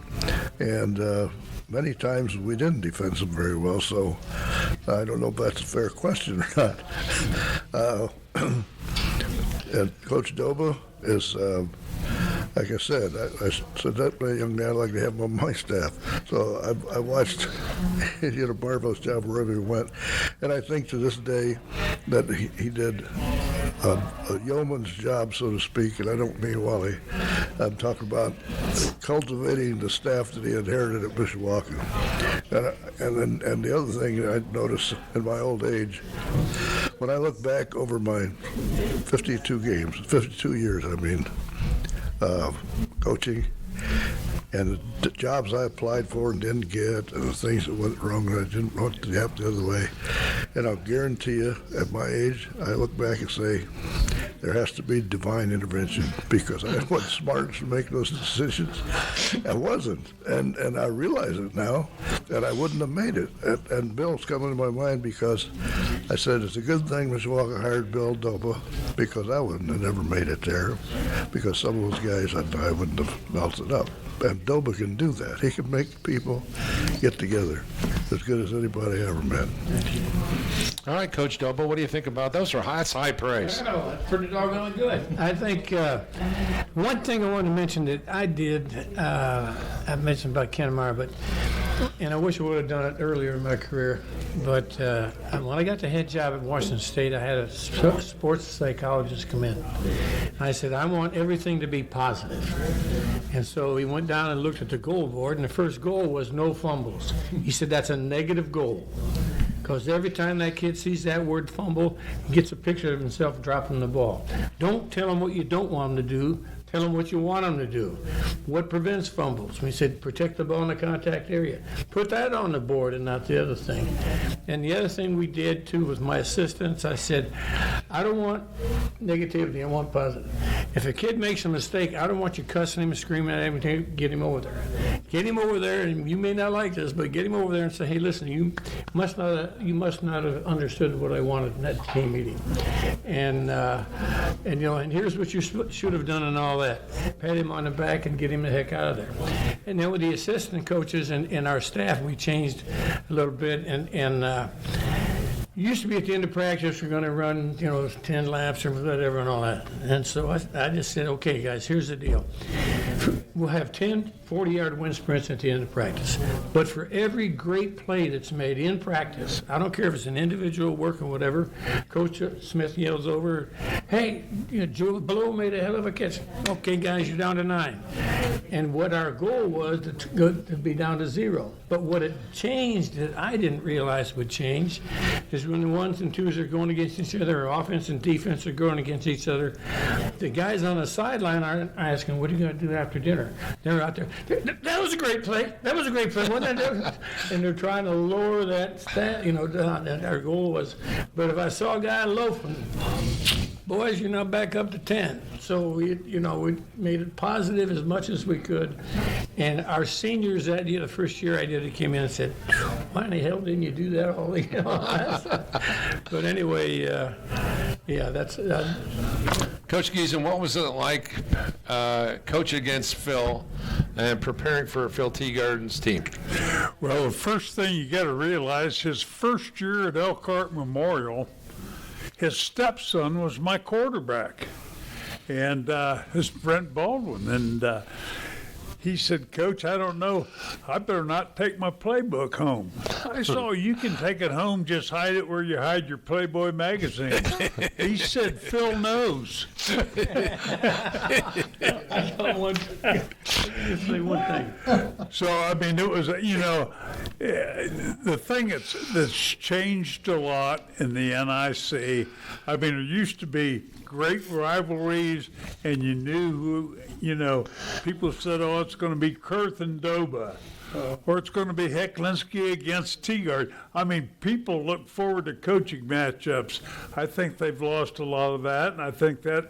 And many times we didn't defend them very well, so I don't know if that's a fair question or not. And Coach Doba is, like I said, I said that my young man I'd like to have him on my staff. So I watched, he did a marvelous job wherever he went. And I think to this day that he did a yeoman's job, so to speak, and I don't mean Wally. I'm talking about cultivating the staff that he inherited at Mishawaka. And the other thing I noticed in my old age, when I look back over my 52 years, coaching, and the jobs I applied for and didn't get, and the things that went wrong and I didn't want to happen the other way. And I'll guarantee you, at my age, I look back and say, there has to be divine intervention, because I wasn't smart to make those decisions. I wasn't. And I realize it now, and I wouldn't have made it. And Bill's coming to my mind because I said, it's a good thing Mishawaka hired Bill Doba, because I wouldn't have never made it there, because some of those guys I wouldn't have melted up. And Doba can do that. He can make people get together as good as anybody I ever met. All right, Coach Doba, what do you think about those? That's high praise. Oh, that's pretty doggone good. I think one thing I wanted to mention that I did, I mentioned about Ken Meyer, and I wish I would have done it earlier in my career, but when I got the head job at Washington State, I had a sports psychologist come in. I said, I want everything to be positive. And so he went down and looked at the goal board, and the first goal was no fumbles. He said, that's a negative goal. Because every time that kid sees that word fumble, he gets a picture of himself dropping the ball. Don't tell him what you don't want him to do. Tell them what you want them to do. What prevents fumbles? We said protect the ball in the contact area. Put that on the board and not the other thing. And the other thing we did too with my assistants, I said, I don't want negativity, I want positive. If a kid makes a mistake, I don't want you cussing him and screaming at him. Get him over there. Get him over there, and you may not like this, but get him over there and say, hey, listen, you must not have understood what I wanted in that team meeting. And here's what you should have done and all that. Pat him on the back and get him the heck out of there. And then with the assistant coaches and our staff, we changed a little bit. And used to be at the end of practice, we're going to run, 10 laps or whatever and all that. And so I just said, okay, guys, here's the deal. We'll have 10 40-yard wind sprints at the end of practice. But for every great play that's made in practice, I don't care if it's an individual work or whatever, Coach Smith yells over, hey, Joe Blow made a hell of a catch. Okay, guys, you're down to 9. And what our goal was to be down to 0. But what it changed that I didn't realize would change is when the 1s and 2s are going against each other, or offense and defense are going against each other, the guys on the sideline aren't asking, what are you going to do after dinner? They're out there, that was a great play. That was a great play. Wasn't that? And they're trying to lower that stat, down. And our goal was, but if I saw a guy loafing, boys, you're now back up to 10. So we made it positive as much as we could. And our seniors that year, the first year I did it, came in and said, why in the hell didn't you do that all the But anyway, that's. Coach Geesman, what was it like coaching against Phil and preparing for Phil Teegarden's team? Well, the first thing you got to realize, his first year at Elkhart Memorial, his stepson was my quarterback, and it's Brent Baldwin. And he said, Coach, I don't know, I better not take my playbook home. I said, oh, you can take it home, just hide it where you hide your Playboy magazine. He said, Phil knows. One thing. So, I mean, it was, the thing that's changed a lot in the NIC, I mean, there used to be great rivalries, and you knew who, people said, oh, it's going to be Kurth and Doba, or it's going to be Hecklinski against Teegarden. I mean, people look forward to coaching matchups. I think they've lost a lot of that, and I think that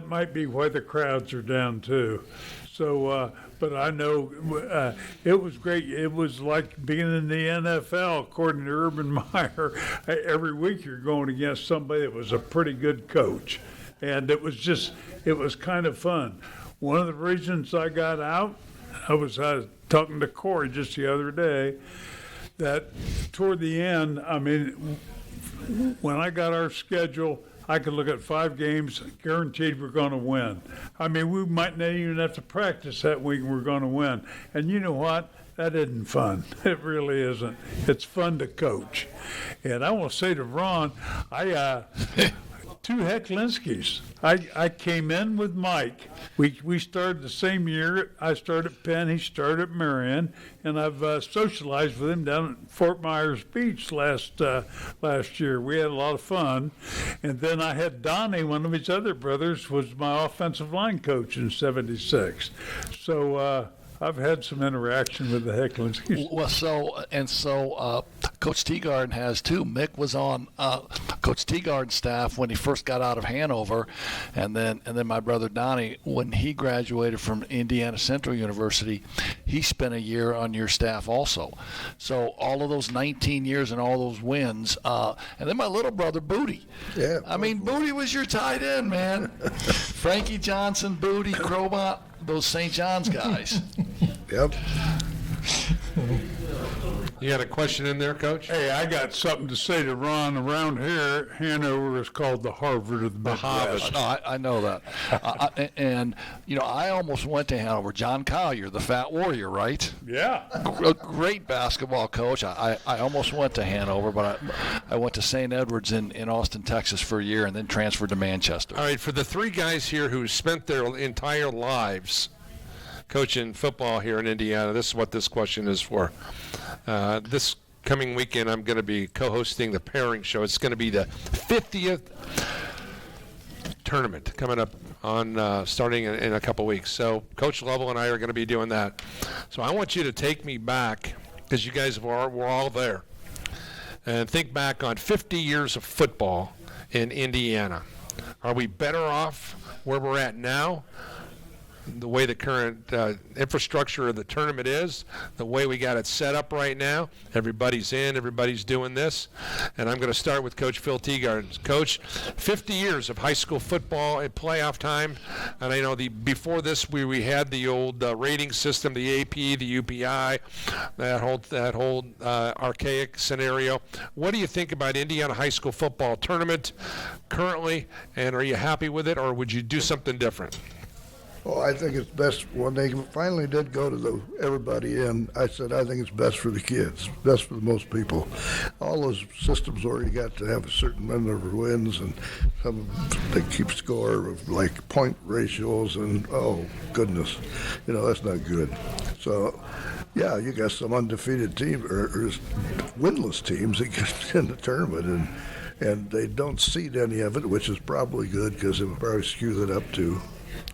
might be why the crowds are down too. So, but I know it was great. It was like being in the NFL, according to Urban Meyer. Every week you're going against somebody that was a pretty good coach. And it was kind of fun. One of the reasons I got out, I was talking to Corey just the other day, that toward the end, I mean, when I got our schedule, I could look at 5 games, guaranteed we're going to win. I mean, we might not even have to practice that week, and we're going to win. And you know what? That isn't fun. It really isn't. It's fun to coach. And I want to say to Ron, 2 Hecklinskis. I came in with Mike. We started the same year. I started at Penn. He started at Marion, and I've socialized with him down at Fort Myers Beach last year. We had a lot of fun, and then I had Donnie, one of his other brothers, was my offensive line coach in '76. So. I've had some interaction with the Hecklinskis. Well, so Coach Teegarden has too. Mick was on Coach Teegarden's staff when he first got out of Hanover, and then my brother Donnie, when he graduated from Indiana Central University, he spent a year on your staff also. So all of those 19 years and all those wins, and then my little brother Booty. Yeah. I mean, Booty was your tight end, man. Frankie Johnson, Booty, Crobot, those St. John's guys. Yep. You had a question in there, Coach? Hey, I got something to say to Ron. Around here, Hanover is called the Harvard of the Midwest. No, I know that. And, I almost went to Hanover. John Collier, the Fat Warrior, right? Yeah. A great basketball coach. I almost went to Hanover, but I went to St. Edward's in Austin, Texas for a year and then transferred to Manchester. All right, for the three guys here who spent their entire lives coaching football here in Indiana, this is what this question is for. This coming weekend, I'm going to be co-hosting the pairing show. It's going to be the 50th tournament coming up on starting in a couple weeks. So Coach Lovell and I are going to be doing that. So I want you to take me back, because you guys were all there, and think back on 50 years of football in Indiana. Are we better off where we're at now? The way the current infrastructure of the tournament is, the way we got it set up right now, everybody's in, everybody's doing this. And I'm going to start with Coach Phil Teegarden. Coach, 50 years of high school football and playoff time, and I know before this we had the old rating system, the AP, the UPI, that whole archaic scenario. What do you think about Indiana high school football tournament currently, and are you happy with it, or would you do something different? Well, I think it's best when they finally did go to everybody in. I said I think it's best for the kids, best for the most people. All those systems where you got to have a certain number of wins, and some they keep score of like point ratios, and oh goodness, that's not good. So, yeah, you got some undefeated teams or winless teams that get in the tournament, and they don't seed any of it, which is probably good because it would probably skew that up too.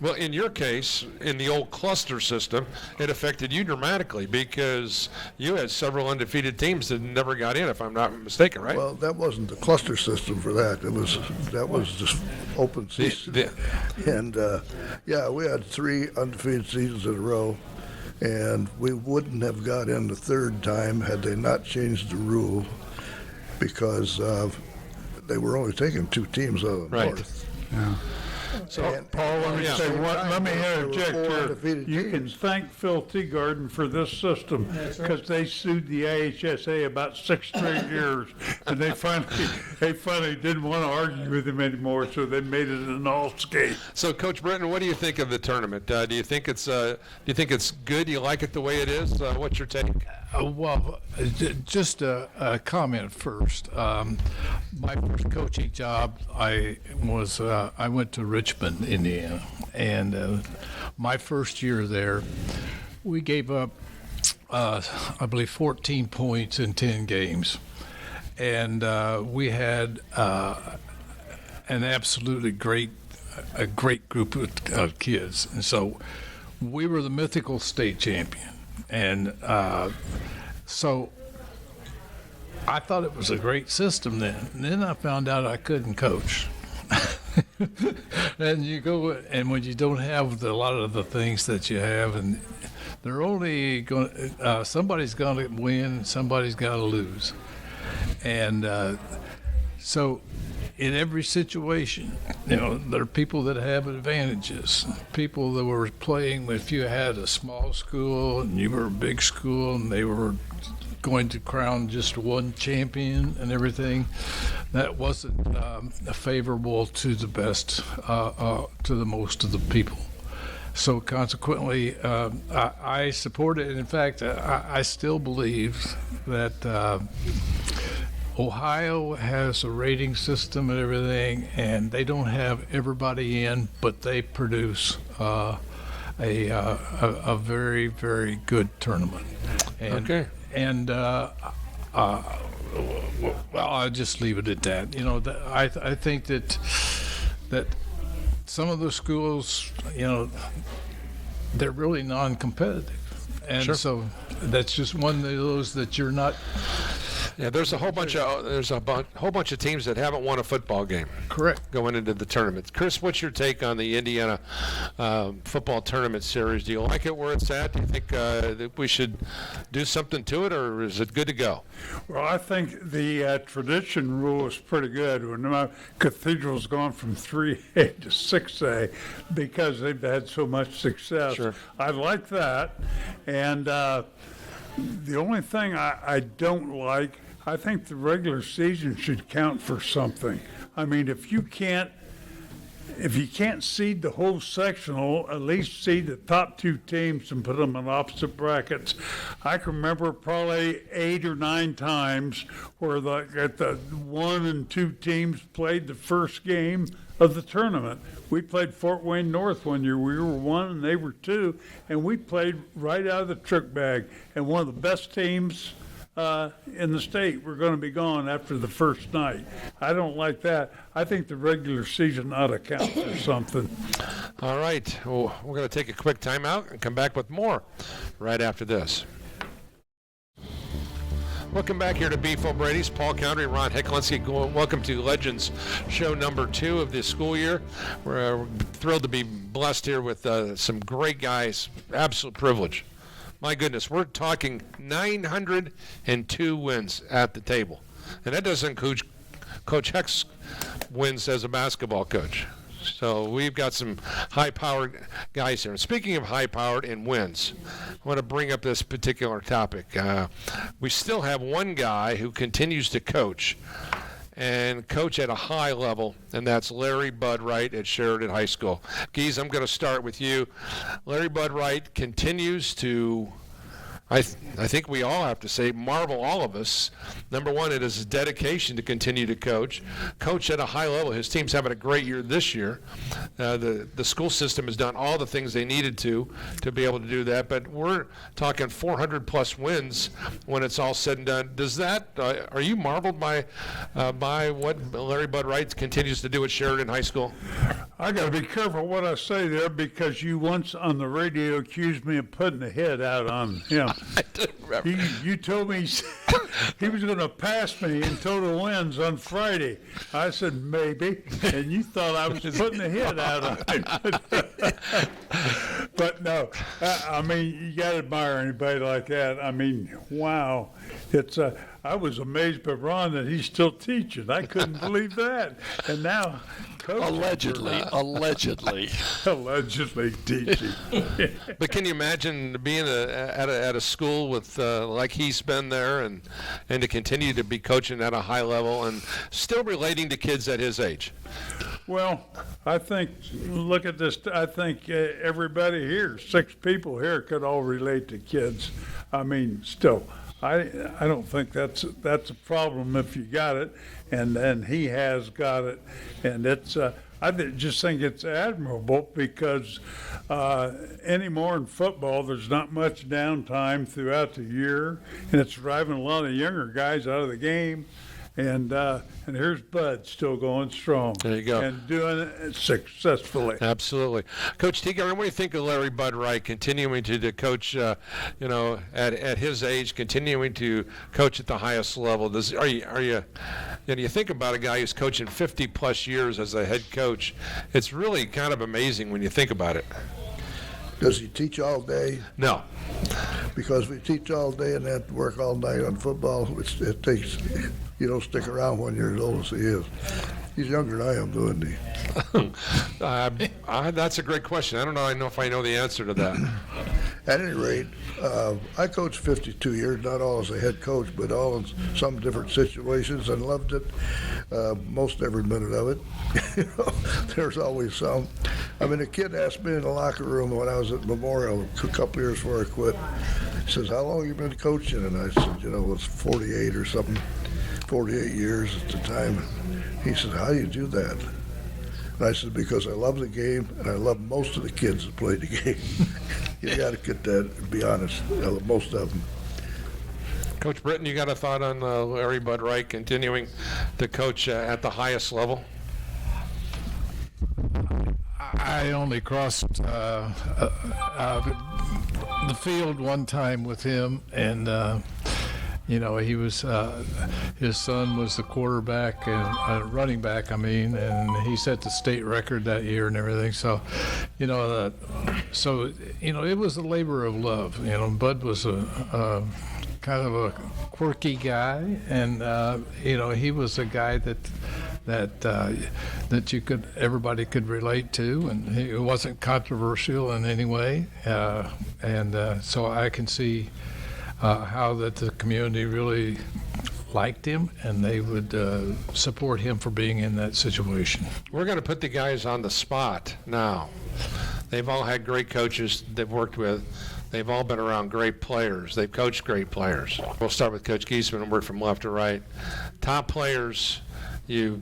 Well, in your case, in the old cluster system, it affected you dramatically because you had several undefeated teams that never got in, if I'm not mistaken, right? Well, that wasn't the cluster system for that. That was just open season. And we had 3 undefeated seasons in a row, and we wouldn't have got in the third time had they not changed the rule, because they were only taking 2 teams out of the North. Yeah. So, Paul, let me say let me interject here. You can thank Phil Teegarden for this system, because they sued the IHSA about 6 straight years, and they finally didn't want to argue with him anymore, so they made it an all-skate. So, Coach Britton, what do you think of the tournament? Do you think it's good? Do you like it the way it is? What's your take? Well, just a comment first. My first coaching job, I went to Richmond, Indiana, and my first year there, we gave up, I believe, 14 points in 10 games, and we had an absolutely great group of kids, and so we were the mythical state champion. And so I thought it was a great system then. And then I found out I couldn't coach. And you go, and when you don't have a lot of the things that you have, and they're only going, somebody's going to win, somebody's got to lose. And so in every situation, there are people that have advantages. People that were playing, if you had a small school and you were a big school and they were going to crown just one champion and everything, that wasn't favorable to the best, to the most of the people. So consequently, I support it. And in fact, I still believe that Ohio has a rating system and everything, and they don't have everybody in, but they produce a very, very good tournament. And, okay. And well, I'll just leave it at that. I think that some of the schools, they're really non-competitive, and Sure. So that's just one of those that you're not. Yeah, there's a whole bunch of teams that haven't won a football game. Correct. Going into the tournament. Chris, what's your take on the Indiana football tournament series? Do you like it where it's at? Do you think that we should do something to it, or is it good to go? Well, I think the tradition rule is pretty good. When my Cathedral's gone from 3A to 6A because they've had so much success. Sure. I like that. And the only thing I don't like, I think the regular season should count for something. I mean, if you can't seed the whole sectional, at least seed the top 2 teams and put them in opposite brackets. I can remember probably 8 or 9 times where the 1 and 2 teams played the first game of the tournament. We played Fort Wayne North one year. We were 1 and they were 2, and we played right out of the trick bag. And one of the best teams in the state were going to be gone after the first night. I don't like that. I think the regular season ought to count for something. All right. Well, we're going to take a quick timeout and come back with more right after this. Welcome back here to Beef O'Brady's. Paul Condry, Ron Hecklinski. Welcome to Legends show number 2 of this school year. We're thrilled to be blessed here with some great guys. Absolute privilege. My goodness, we're talking 902 wins at the table. And that doesn't include Coach Heck's wins as a basketball coach. So we've got some high-powered guys here. And speaking of high-powered and wins, I want to bring up this particular topic. We still have one guy who continues to coach and coach at a high level, and that's Larry Bud Wright at Sheridan High School. Gees, I'm going to start with you. Larry Bud Wright continues to, I think we all have to say, marvel, all of us. Number one, it is his dedication to continue to coach at a high level. His team's having a great year this year. The school system has done all the things they needed to be able to do that, but we're talking 400-plus wins when it's all said and done. Does that, are you marveled by what Larry Bud Wright continues to do at Sheridan High School? I got to be careful what I say there because you once on the radio accused me of putting the head out on him. I didn't remember. You told me he was going to pass me in total wins on Friday. I said maybe, and you thought I was putting the head out on him. But no, I mean, you got to admire anybody like that. I mean, wow. I was amazed by Ron that he's still teaching. I couldn't believe that. And now, allegedly teaching. But can you imagine being at a school with like he's been there, and to continue to be coaching at a high level and still relating to kids at his age? Well, I think, look at this, I think everybody here, 6 people here could all relate to kids. I mean, still, I don't think that's a problem if you got it, and he has got it, and it's I just think it's admirable because anymore in football, there's not much downtime throughout the year, and it's driving a lot of younger guys out of the game. And here's Bud still going strong. There you go. And doing it successfully. Absolutely. Coach Teegarden, what do you think of Larry Bud Wright continuing to coach, at his age, continuing to coach at the highest level? Do you think about a guy who's coaching 50-plus years as a head coach? It's really kind of amazing when you think about it. Does he teach all day? No. Because if we teach all day and have to work all night on football, it takes, you don't stick around when you're as old as he is. He's younger than I am, doing he? That's a great question. I don't know if I know the answer to that. At any rate, I coached 52 years, not all as a head coach, but all in some different situations, and loved it, most every minute of it. There's always some. I mean, a kid asked me in the locker room when I was at Memorial a couple years before I quit. He says, "How long have you been coaching?" And I said, it's 48 or something, 48 years at the time. He said, "How do you do that?" And I said, "Because I love the game, and I love most of the kids that play the game." You got to get that, and be honest, most of them. Coach Britton, you got a thought on Larry Bud Wright continuing to coach at the highest level? I only crossed the field one time with him, and he was his son was the quarterback and running back. And he set the state record that year and everything. So, it was a labor of love. Bud was a kind of a quirky guy, and he was a guy that everybody could relate to, and he wasn't controversial in any way, so I can see how that the community really liked him, and they would support him for being in that situation. We're going to put the guys on the spot now. They've all had great coaches they've worked with. They've all been around great players. They've coached great players. We'll start with Coach Geesman and work from left to right. Top players you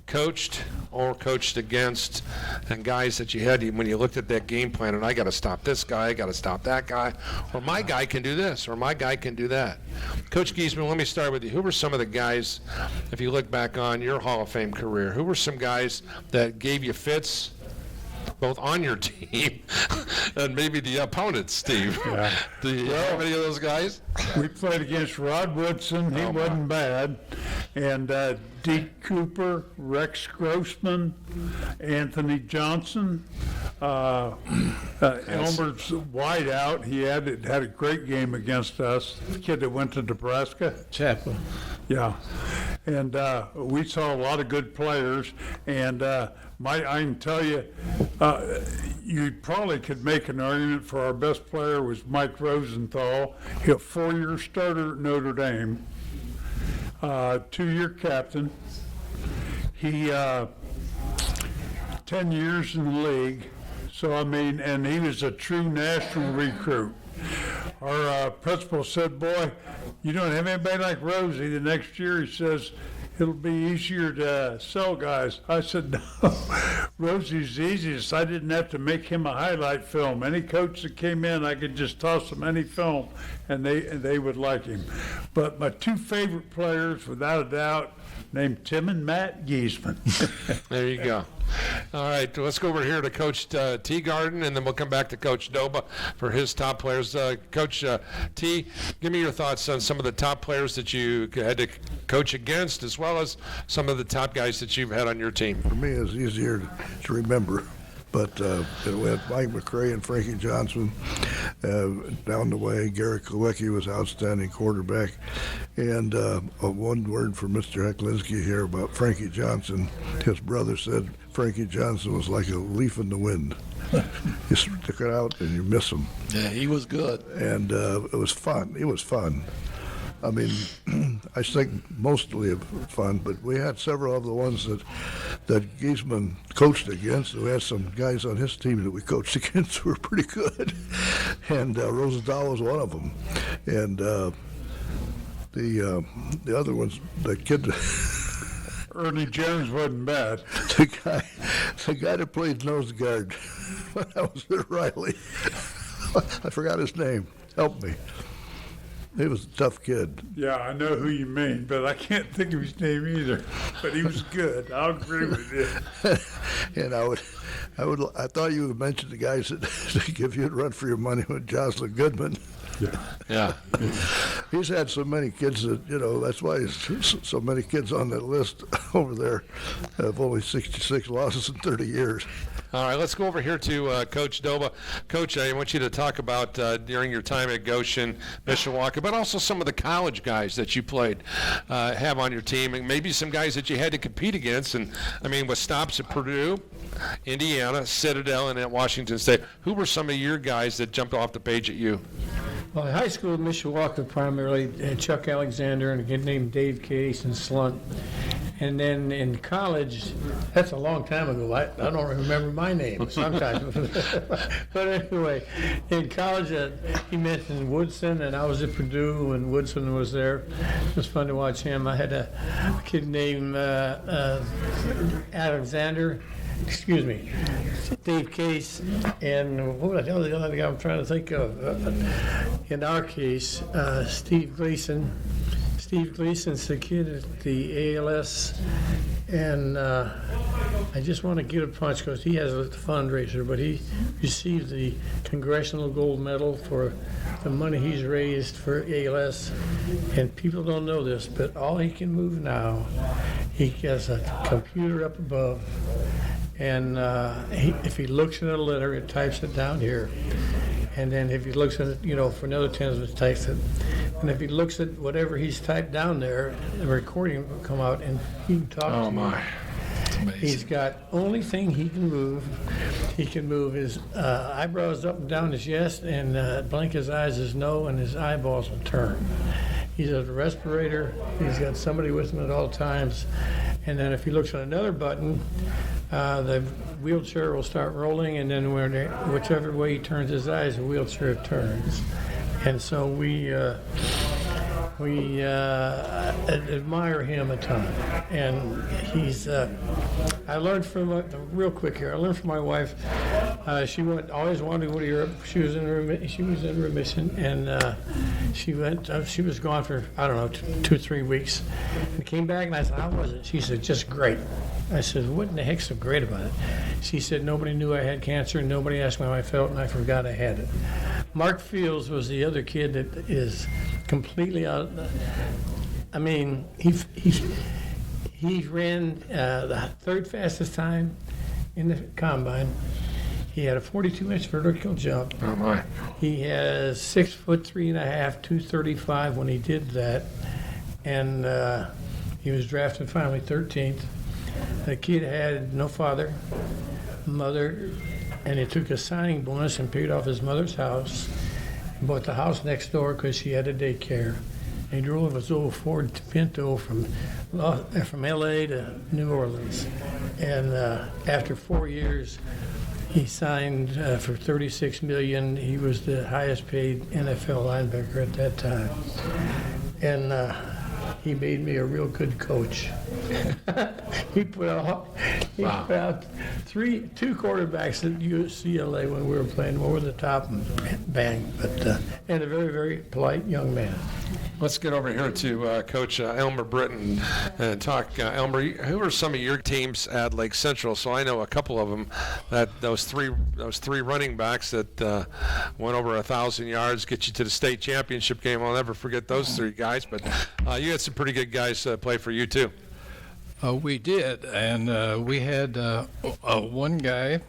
coached or coached against, and guys that you had when you looked at that game plan, and I got to stop this guy, I got to stop that guy, or my guy can do this, or my guy can do that. Coach Geesman, let me start with you. Who were some of the guys, if you look back on your Hall of Fame career, who were some guys that gave you fits, both on your team and maybe the opponents, Steve? Yeah. Do you have any of those guys? We played against Rod Woodson. He wasn't bad. And Deke Cooper, Rex Grossman, Anthony Johnson, Elmer's wide out. He had a great game against us. The kid that went to Nebraska. Chaplain. Yeah. And we saw a lot of good players. And I can tell you, you probably could make an argument for our best player was Mike Rosenthal. He a 4-year starter at Notre Dame, 2-year captain. He 10 years in the league. So, and he was a true national recruit. Our principal said, boy, you don't have anybody like Rosie. The next year he says, it'll be easier to sell guys. I said, no, Rosie's the easiest. I didn't have to make him a highlight film. Any coach that came in, I could just toss them any film, and they would like him. But my two favorite players, without a doubt, named Tim and Matt Geesman. There you go. All right, let's go over here to Coach Teegarden, and then we'll come back to Coach Doba for his top players. Coach T, give me your thoughts on some of the top players that you had to coach against, as well as some of the top guys that you've had on your team. For me, it's easier to remember. But we had Mike McRae and Frankie Johnson down the way. Garrett Kowicki was outstanding quarterback. And one word for Mr. Hecklinski here about Frankie Johnson. His brother said Frankie Johnson was like a leaf in the wind. You stick it out and you miss him. Yeah, he was good. And it was fun. It was fun. I mean, I think mostly of fun, but we had several of the ones that Geesman coached against. We had some guys on his team that we coached against who were pretty good, and Rosenthal was one of them. And the other ones, the kid. Ernie Jones wasn't bad. The guy that played nose guard when I was at Riley. I forgot his name. Help me. He was a tough kid. Yeah, I know who you mean, but I can't think of his name either. But he was good. I'll agree with you. And I thought you would mention the guys that give you a run for your money with Jocelyn Goodman. Yeah. He's had so many kids that, that's why so many kids on that list over there have only 66 losses in 30 years. All right, let's go over here to Coach Doba. Coach, I want you to talk about during your time at Goshen, Mishawaka, but also some of the college guys that you played, have on your team, and maybe some guys that you had to compete against. And, with stops at Purdue, Indiana, Citadel, and at Washington State, who were some of your guys that jumped off the page at you? Well, in high school in Mishawaka, primarily Chuck Alexander and a kid named Dave Case and Slunt. And then in college, that's a long time ago. I don't remember my name sometimes. But anyway, in college, he mentioned Woodson, and I was at Purdue when Woodson was there. It was fun to watch him. I had a kid named Dave Case, and what the hell is the other guy I'm trying to think of? In our case, Steve Gleason. Steve Gleason's the kid at the ALS And I just want to give a punch because he has a fundraiser, but he received the Congressional Gold Medal for the money he's raised for ALS. And people don't know this, but all he can move now, he has a computer up above. And if he looks at a letter, it types it down here. And then if he looks at it, for another 10 minutes, types it. And if he looks at whatever he's typed down there, the recording will come out and he can talk to you. Oh, my. He's got only thing he can move. He can move his eyebrows up and down his yes, and blink his eyes, his no, and his eyeballs will turn. He's a respirator. He's got somebody with him at all times. And then if he looks at another button, the wheelchair will start rolling, and then whichever way he turns his eyes, the wheelchair turns. And so we admire him a ton. And he's, I learned from, real quick here, I learned from my wife. She always wanted to go to Europe. She was in remission, and she was gone for, I don't know, 2-3 weeks. And came back, and I said, how was it? She said, just great. I said, what in the heck's so great about it? She said, nobody knew I had cancer, and nobody asked me how I felt, and I forgot I had it. Mark Fields was the other kid that is completely out. I mean, he ran the third fastest time in the combine. He had a 42-inch vertical jump. Oh, my. He has 6'3.5", 235 when he did that. And he was drafted finally 13th. The kid had no father, mother, and he took a signing bonus and paid off his mother's house and bought the house next door because she had a daycare. And he drove his old Ford Pinto from L.A. to New Orleans. And after 4 years, he signed for $36 million. He was the highest paid NFL linebacker at that time. And he made me a real good coach. He put out two quarterbacks at UCLA when we were playing over the top and bang. But and a very, very polite young man. Let's get over here to Coach Elmer Britton and talk. Elmer, who are some of your teams at Lake Central? So I know a couple of them. Those three running backs that went over 1,000 yards, get you to the state championship game. I'll never forget those three guys. But you had some pretty good guys play for you too. We did, and we had one guy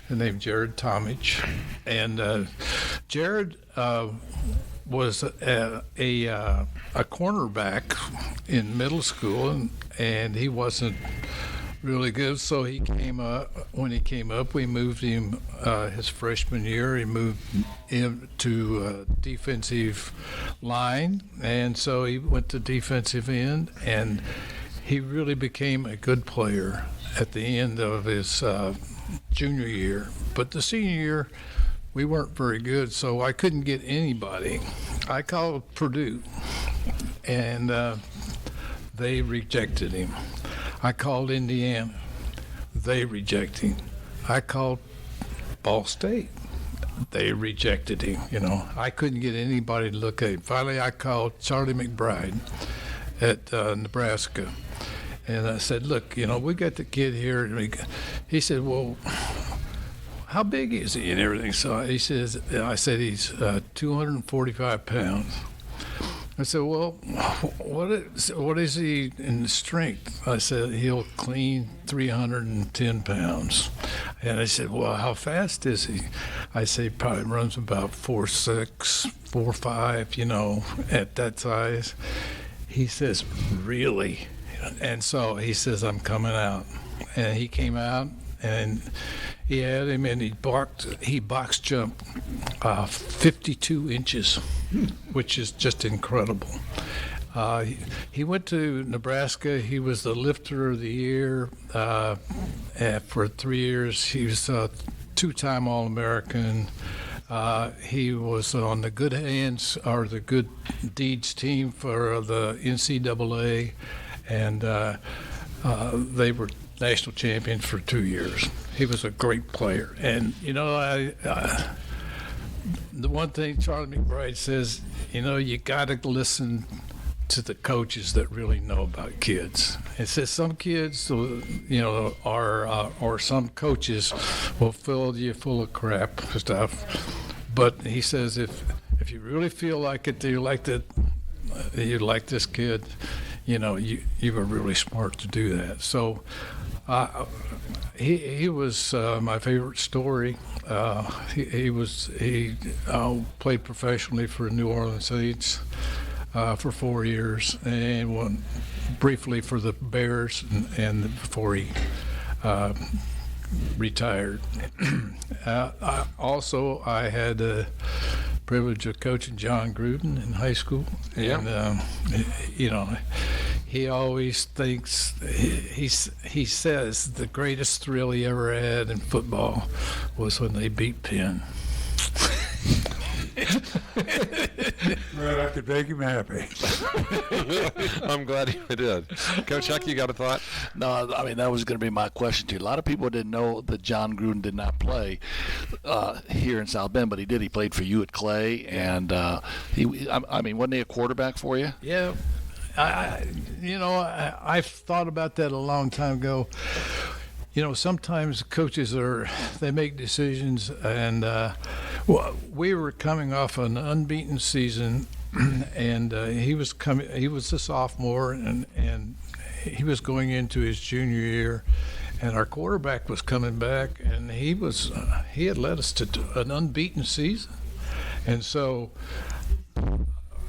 named Jared Tomich, and Jared was a cornerback in middle school, and he wasn't really good. So he came up. When he came up, we moved him his freshman year. He moved him to defensive line, and so he went to defensive end, and he really became a good player at the end of his junior year. But the senior year, we weren't very good, so I couldn't get anybody. I called Purdue, and they rejected him. I called Indiana. They rejected him. I called Ball State. They rejected him. I couldn't get anybody to look at him. Finally, I called Charlie McBride at Nebraska. And I said, look, we got the kid here. And he said, well, how big is he and everything? So I said, he's 245 pounds. I said, well, what is he in strength? I said, he'll clean 310 pounds. And I said, well, how fast is he? I said, he probably runs about 4.6, 4.5, at that size. He says, really? And so he says, I'm coming out. And he came out, and he had him, and he box jumped 52 inches, which is just incredible. He went to Nebraska. He was the lifter of the year for 3 years. He was a two-time All-American. He was on the good hands or the good deeds team for the NCAA, and they were national champions for 2 years. He was a great player. And, the one thing Charlie McBride says, you got to listen to the coaches that really know about kids. It says some kids, or some coaches will fill you full of crap stuff. But he says if you really feel like it, you like this kid, you were really smart to do that. So he was my favorite story. He played professionally for New Orleans Saints for 4 years, and went briefly for the Bears, and before he retired. I had the privilege of coaching John Gruden in high school. Yeah. And, he always thinks, he says the greatest thrill he ever had in football was when they beat Penn. Well, I could make him happy. I'm glad you did. Coach Heck, you got a thought? No, I mean, that was going to be my question to you. A lot of people didn't know that John Gruden did not play here in South Bend, but he did. He played for you at Clay, and wasn't he a quarterback for you? Yeah. I've thought about that a long time ago. Sometimes coaches they make decisions, and we were coming off an unbeaten season, and he was a sophomore, and he was going into his junior year, and our quarterback was coming back, and he had led us to an unbeaten season, and so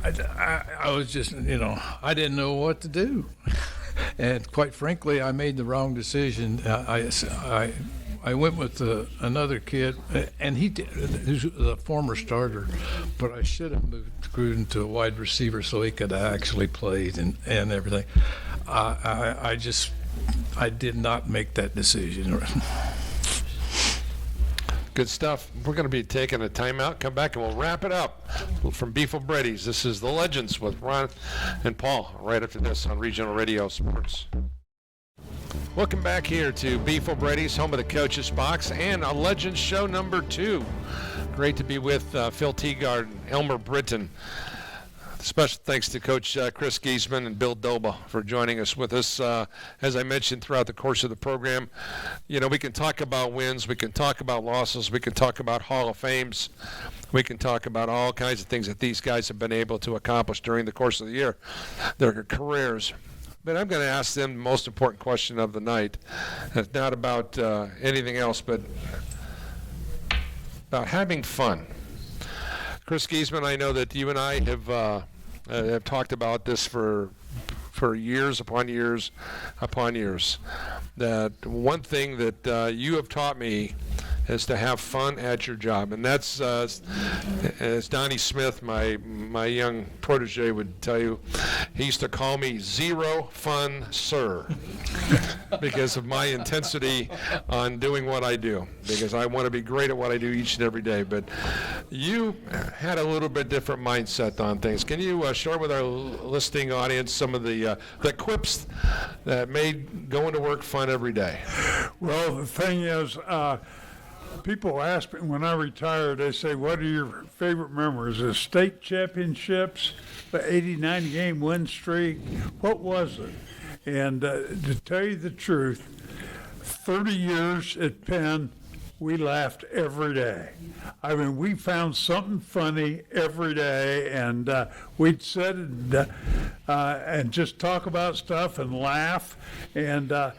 I was just, I didn't know what to do. And quite frankly, I made the wrong decision. I went with another kid, and who's a former starter, but I should have moved Gruden to a wide receiver so he could have actually played and everything. I did not make that decision. Good stuff. We're going to be taking a timeout. Come back and we'll wrap it up from Beef O'Brady's. This is The Legends with Ron and Paul right after this on Regional Radio Sports. Welcome back here to Beef O'Brady's, home of the Coach's Box, and a Legends show number 2. Great to be with Phil Teegarden, Elmer Britton. Special thanks to Coach Chris Geesman and Bill Doba for joining us with us. As I mentioned throughout the course of the program, we can talk about wins, we can talk about losses, we can talk about Hall of Fames, we can talk about all kinds of things that these guys have been able to accomplish during the course of the year, their careers. But I'm going to ask them the most important question of the night. It's not about anything else, but about having fun. Chris Geesman, I know that you and I have talked about this for years upon years upon years. That one thing that you have taught me is to have fun at your job, and that's as Donnie Smith, my young protege, would tell you. He used to call me Zero Fun Sir because of my intensity on doing what I do, because I want to be great at what I do each and every day. But you had a little bit different mindset on things. Can you share with our listening audience some of the quips that made going to work fun every day? Well, the thing is, people ask me when I retire, they say, what are your favorite memories? The state championships, the 80-90 game win streak? What was it? And to tell you the truth, 30 years at Penn, we laughed every day. I mean, we found something funny every day, and we'd sit and just talk about stuff and laugh. And I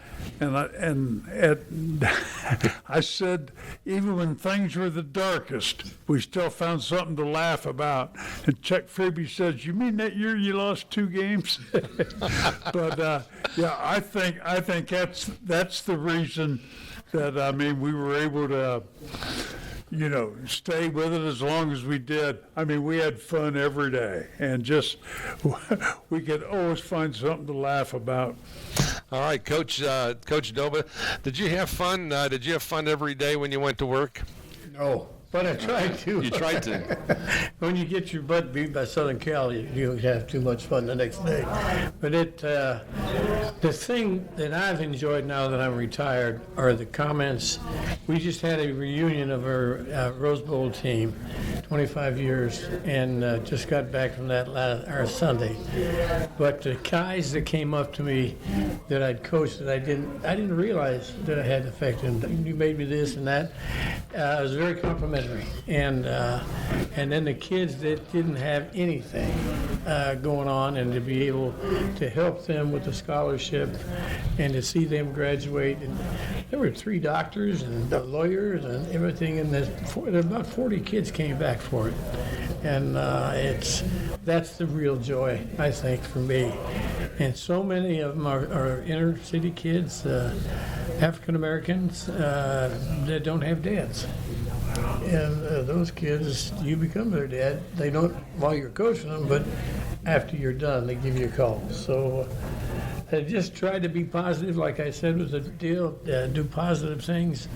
said, even when things were the darkest, we still found something to laugh about. And Chuck Phoebe says, "You mean that year you lost 2 games?" But yeah, I think that's the reason that, we were able to, stay with it as long as we did. I mean, we had fun every day, and just we could always find something to laugh about. All right, Coach Doba, did you have fun? Did you have fun every day when you went to work? No, But I tried to. You tried to. When you get your butt beat by Southern Cal, you don't have too much fun the next day. But the thing that I've enjoyed now that I'm retired are the comments. We just had a reunion of our Rose Bowl team, 25 years, and just got back from that our Sunday. But the guys that came up to me that I'd coached that I didn't realize that I had affected them. You made me this and that. It was very complimentary. And then the kids that didn't have anything going on, and to be able to help them with the scholarship and to see them graduate. And there were 3 doctors and lawyers and everything, and about 40 kids came back for it. And that's the real joy, I think, for me. And so many of them are inner city kids, African Americans that don't have dads. And those kids, you become their dad. They don't while you're coaching them, but after you're done, they give you a call. So I just try to be positive, like I said was the deal, do positive things.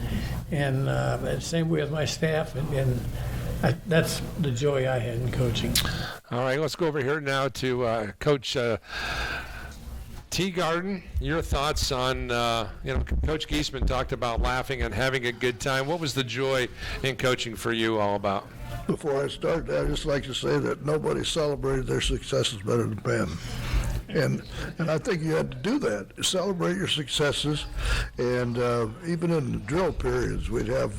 And same way with my staff. And that's the joy I had in coaching. All right, let's go over here now to Coach Teegarden. Your thoughts on, Coach Geesman talked about laughing and having a good time. What was the joy in coaching for you all about? Before I start, I'd just like to say that nobody celebrated their successes better than Ben. And I think you had to do that, celebrate your successes. And even in the drill periods, we'd have,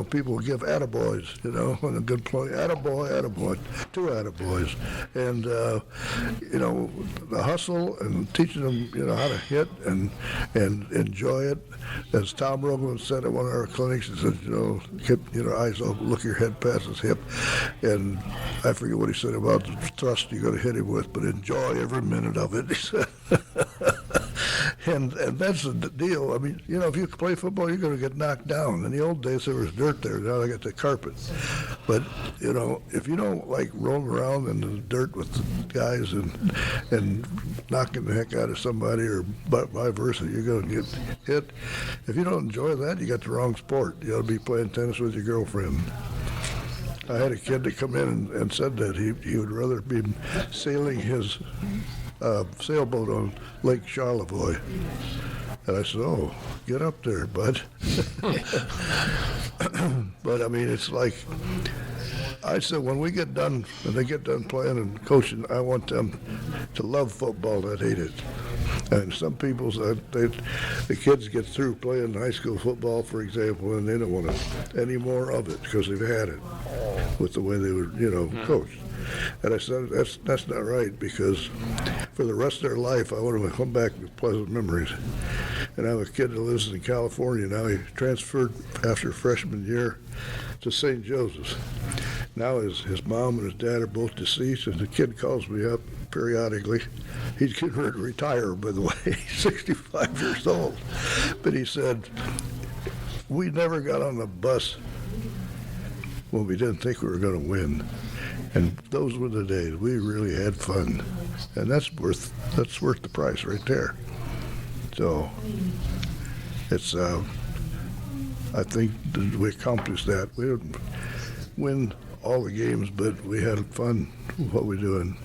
people would give attaboys, when a good play, attaboy, 2 attaboys. And, the hustle and teaching them, how to hit and enjoy it. As Tom Rogan said at one of our clinics, he said, keep your eyes open, look your head past his hip. And I forget what he said about the thrust you're going to hit him with, but enjoy every minute of it, he said. And that's the deal. I mean, if you play football, you're going to get knocked down. In the old days, there was dirt there. Now they got the carpet. But, if you don't like rolling around in the dirt with the guys and knocking the heck out of somebody or vice versa, you're going to get hit. If you don't enjoy that, you got the wrong sport. You ought to be playing tennis with your girlfriend. I had a kid that come in and said that he would rather be sailing his sailboat on Lake Charlevoix. And I said, "Oh, get up there, bud." But I mean, it's like I said, when they get done playing and coaching, I want them to love football, not hate it. And some people said the kids get through playing high school football, for example, and they don't want any more of it because they've had it with the way they were, coached. And I said, that's not right, because for the rest of their life, I want them to come back with pleasant memories. And I have a kid that lives in California now. He transferred after freshman year to St. Joseph's. Now his mom and his dad are both deceased, and the kid calls me up periodically. He's getting ready to retire, by the way. He's 65 years old. But he said, we never got on the bus when we didn't think we were going to win. And those were the days. We really had fun. And that's worth the price right there. So it's I think that we accomplished that. We didn't win all the games, but we had fun with what we're doing.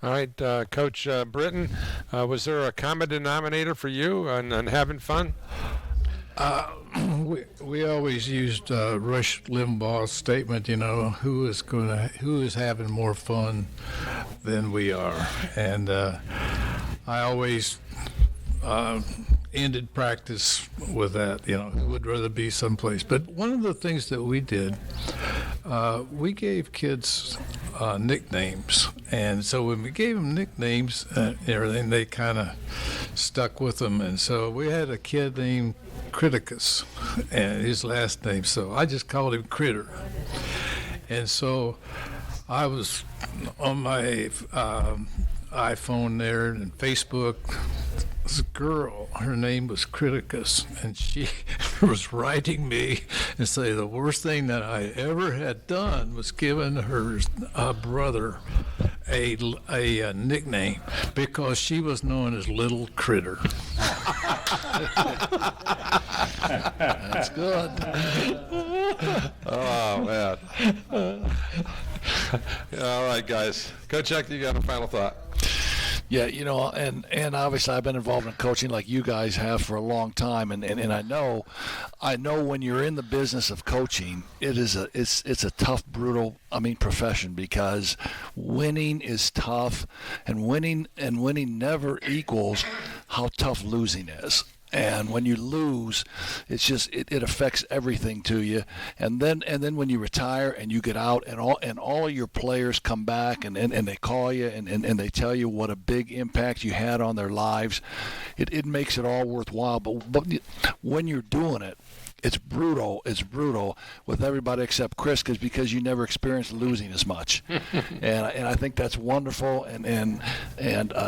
All right, Coach Britton, was there a common denominator for you on having fun? We always used Rush Limbaugh's statement, who is having more fun than we are, and I always ended practice with that. Who would rather be someplace? But one of the things that we did, we gave kids nicknames, and so when we gave them nicknames and everything, they kind of stuck with them. And so we had a kid named Criticus, and his last name, so I just called him Critter. And so I was on my iPhone there and Facebook. This girl, her name was Criticus, and she was writing me and say the worst thing that I ever had done was given her brother a nickname because she was known as Little Critter. That's good. Oh, man. All right, guys. Coach Heck, you got a final thought? Yeah, and obviously I've been involved in coaching like you guys have for a long time, and I know when you're in the business of coaching, it's a tough, brutal, profession, because winning is tough, and winning never equals how tough losing is. And when you lose, it's just it affects everything to you. And then when you retire and you get out, and all of your players come back and they call you and they tell you what a big impact you had on their lives, it makes it all worthwhile. But when you're doing it, it's brutal. It's brutal with everybody except Chris, because you never experienced losing as much, and I think that's wonderful. And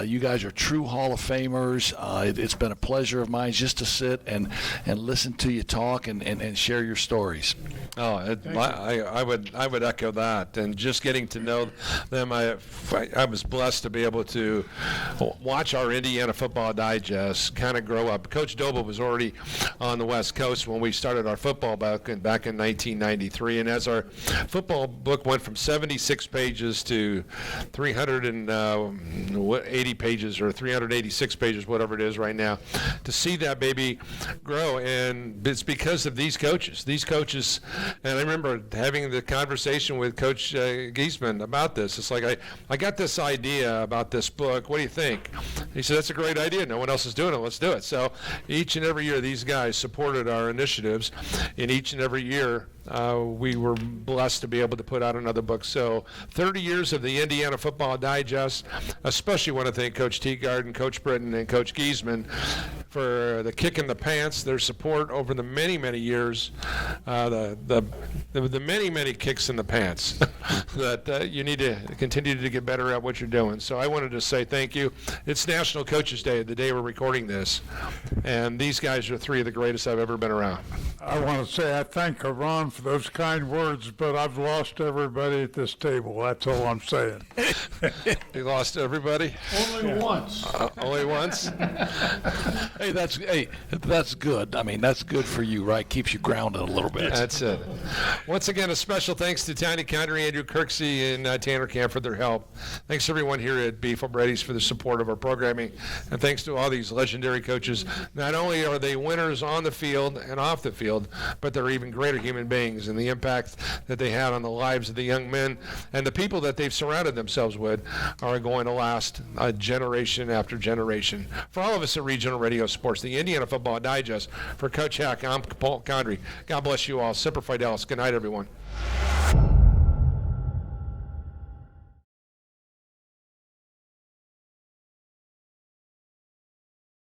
you guys are true Hall of Famers. It's been a pleasure of mine just to sit and listen to you talk and share your stories. Oh, I would echo that. And just getting to know them, I was blessed to be able to watch our Indiana Football Digest kind of grow up. Coach Doba was already on the West Coast when we started our football back in 1993, and as our football book went from 76 pages to 380 pages or 386 pages, whatever it is right now, to see that baby grow. And it's because of these coaches. And I remember having the conversation with Coach Geesman about this. It's like, I got this idea about this book. What do you think? He said, that's a great idea. No one else is doing it. Let's do it. So each and every year, these guys supported our initiatives. And each and every year, we were blessed to be able to put out another book. So 30 years of the Indiana Football Digest. Especially want to thank Coach Teegarden, Coach Britton, and Coach Geesman for the kick in the pants, their support over the many, many years, the many, many kicks in the pants that you need to continue to get better at what you're doing. So I wanted to say thank you. It's National Coaches Day, the day we're recording this, and these guys are three of the greatest I've ever been around. I want to say I thank Ron for those kind words, but I've lost everybody at this table. That's all I'm saying. You lost everybody? Only once. Only once? Hey, that's good. That's good for you, right? Keeps you grounded a little bit. That's it. Once again, a special thanks to Tiny Condry, Andrew Kirksey, and Tanner Camp for their help. Thanks to everyone here at Beef O'Brady's for the support of our programming, and thanks to all these legendary coaches. Not only are they winners on the field and off the field, but they're even greater human beings, and the impact that they had on the lives of the young men and the people that they've surrounded themselves with are going to last generation after generation. For all of us at Regional Radio Sports, the Indiana Football Digest, for Coach Heck, I'm Paul Condry. God bless you all. Semper Fidelis. Good night, everyone.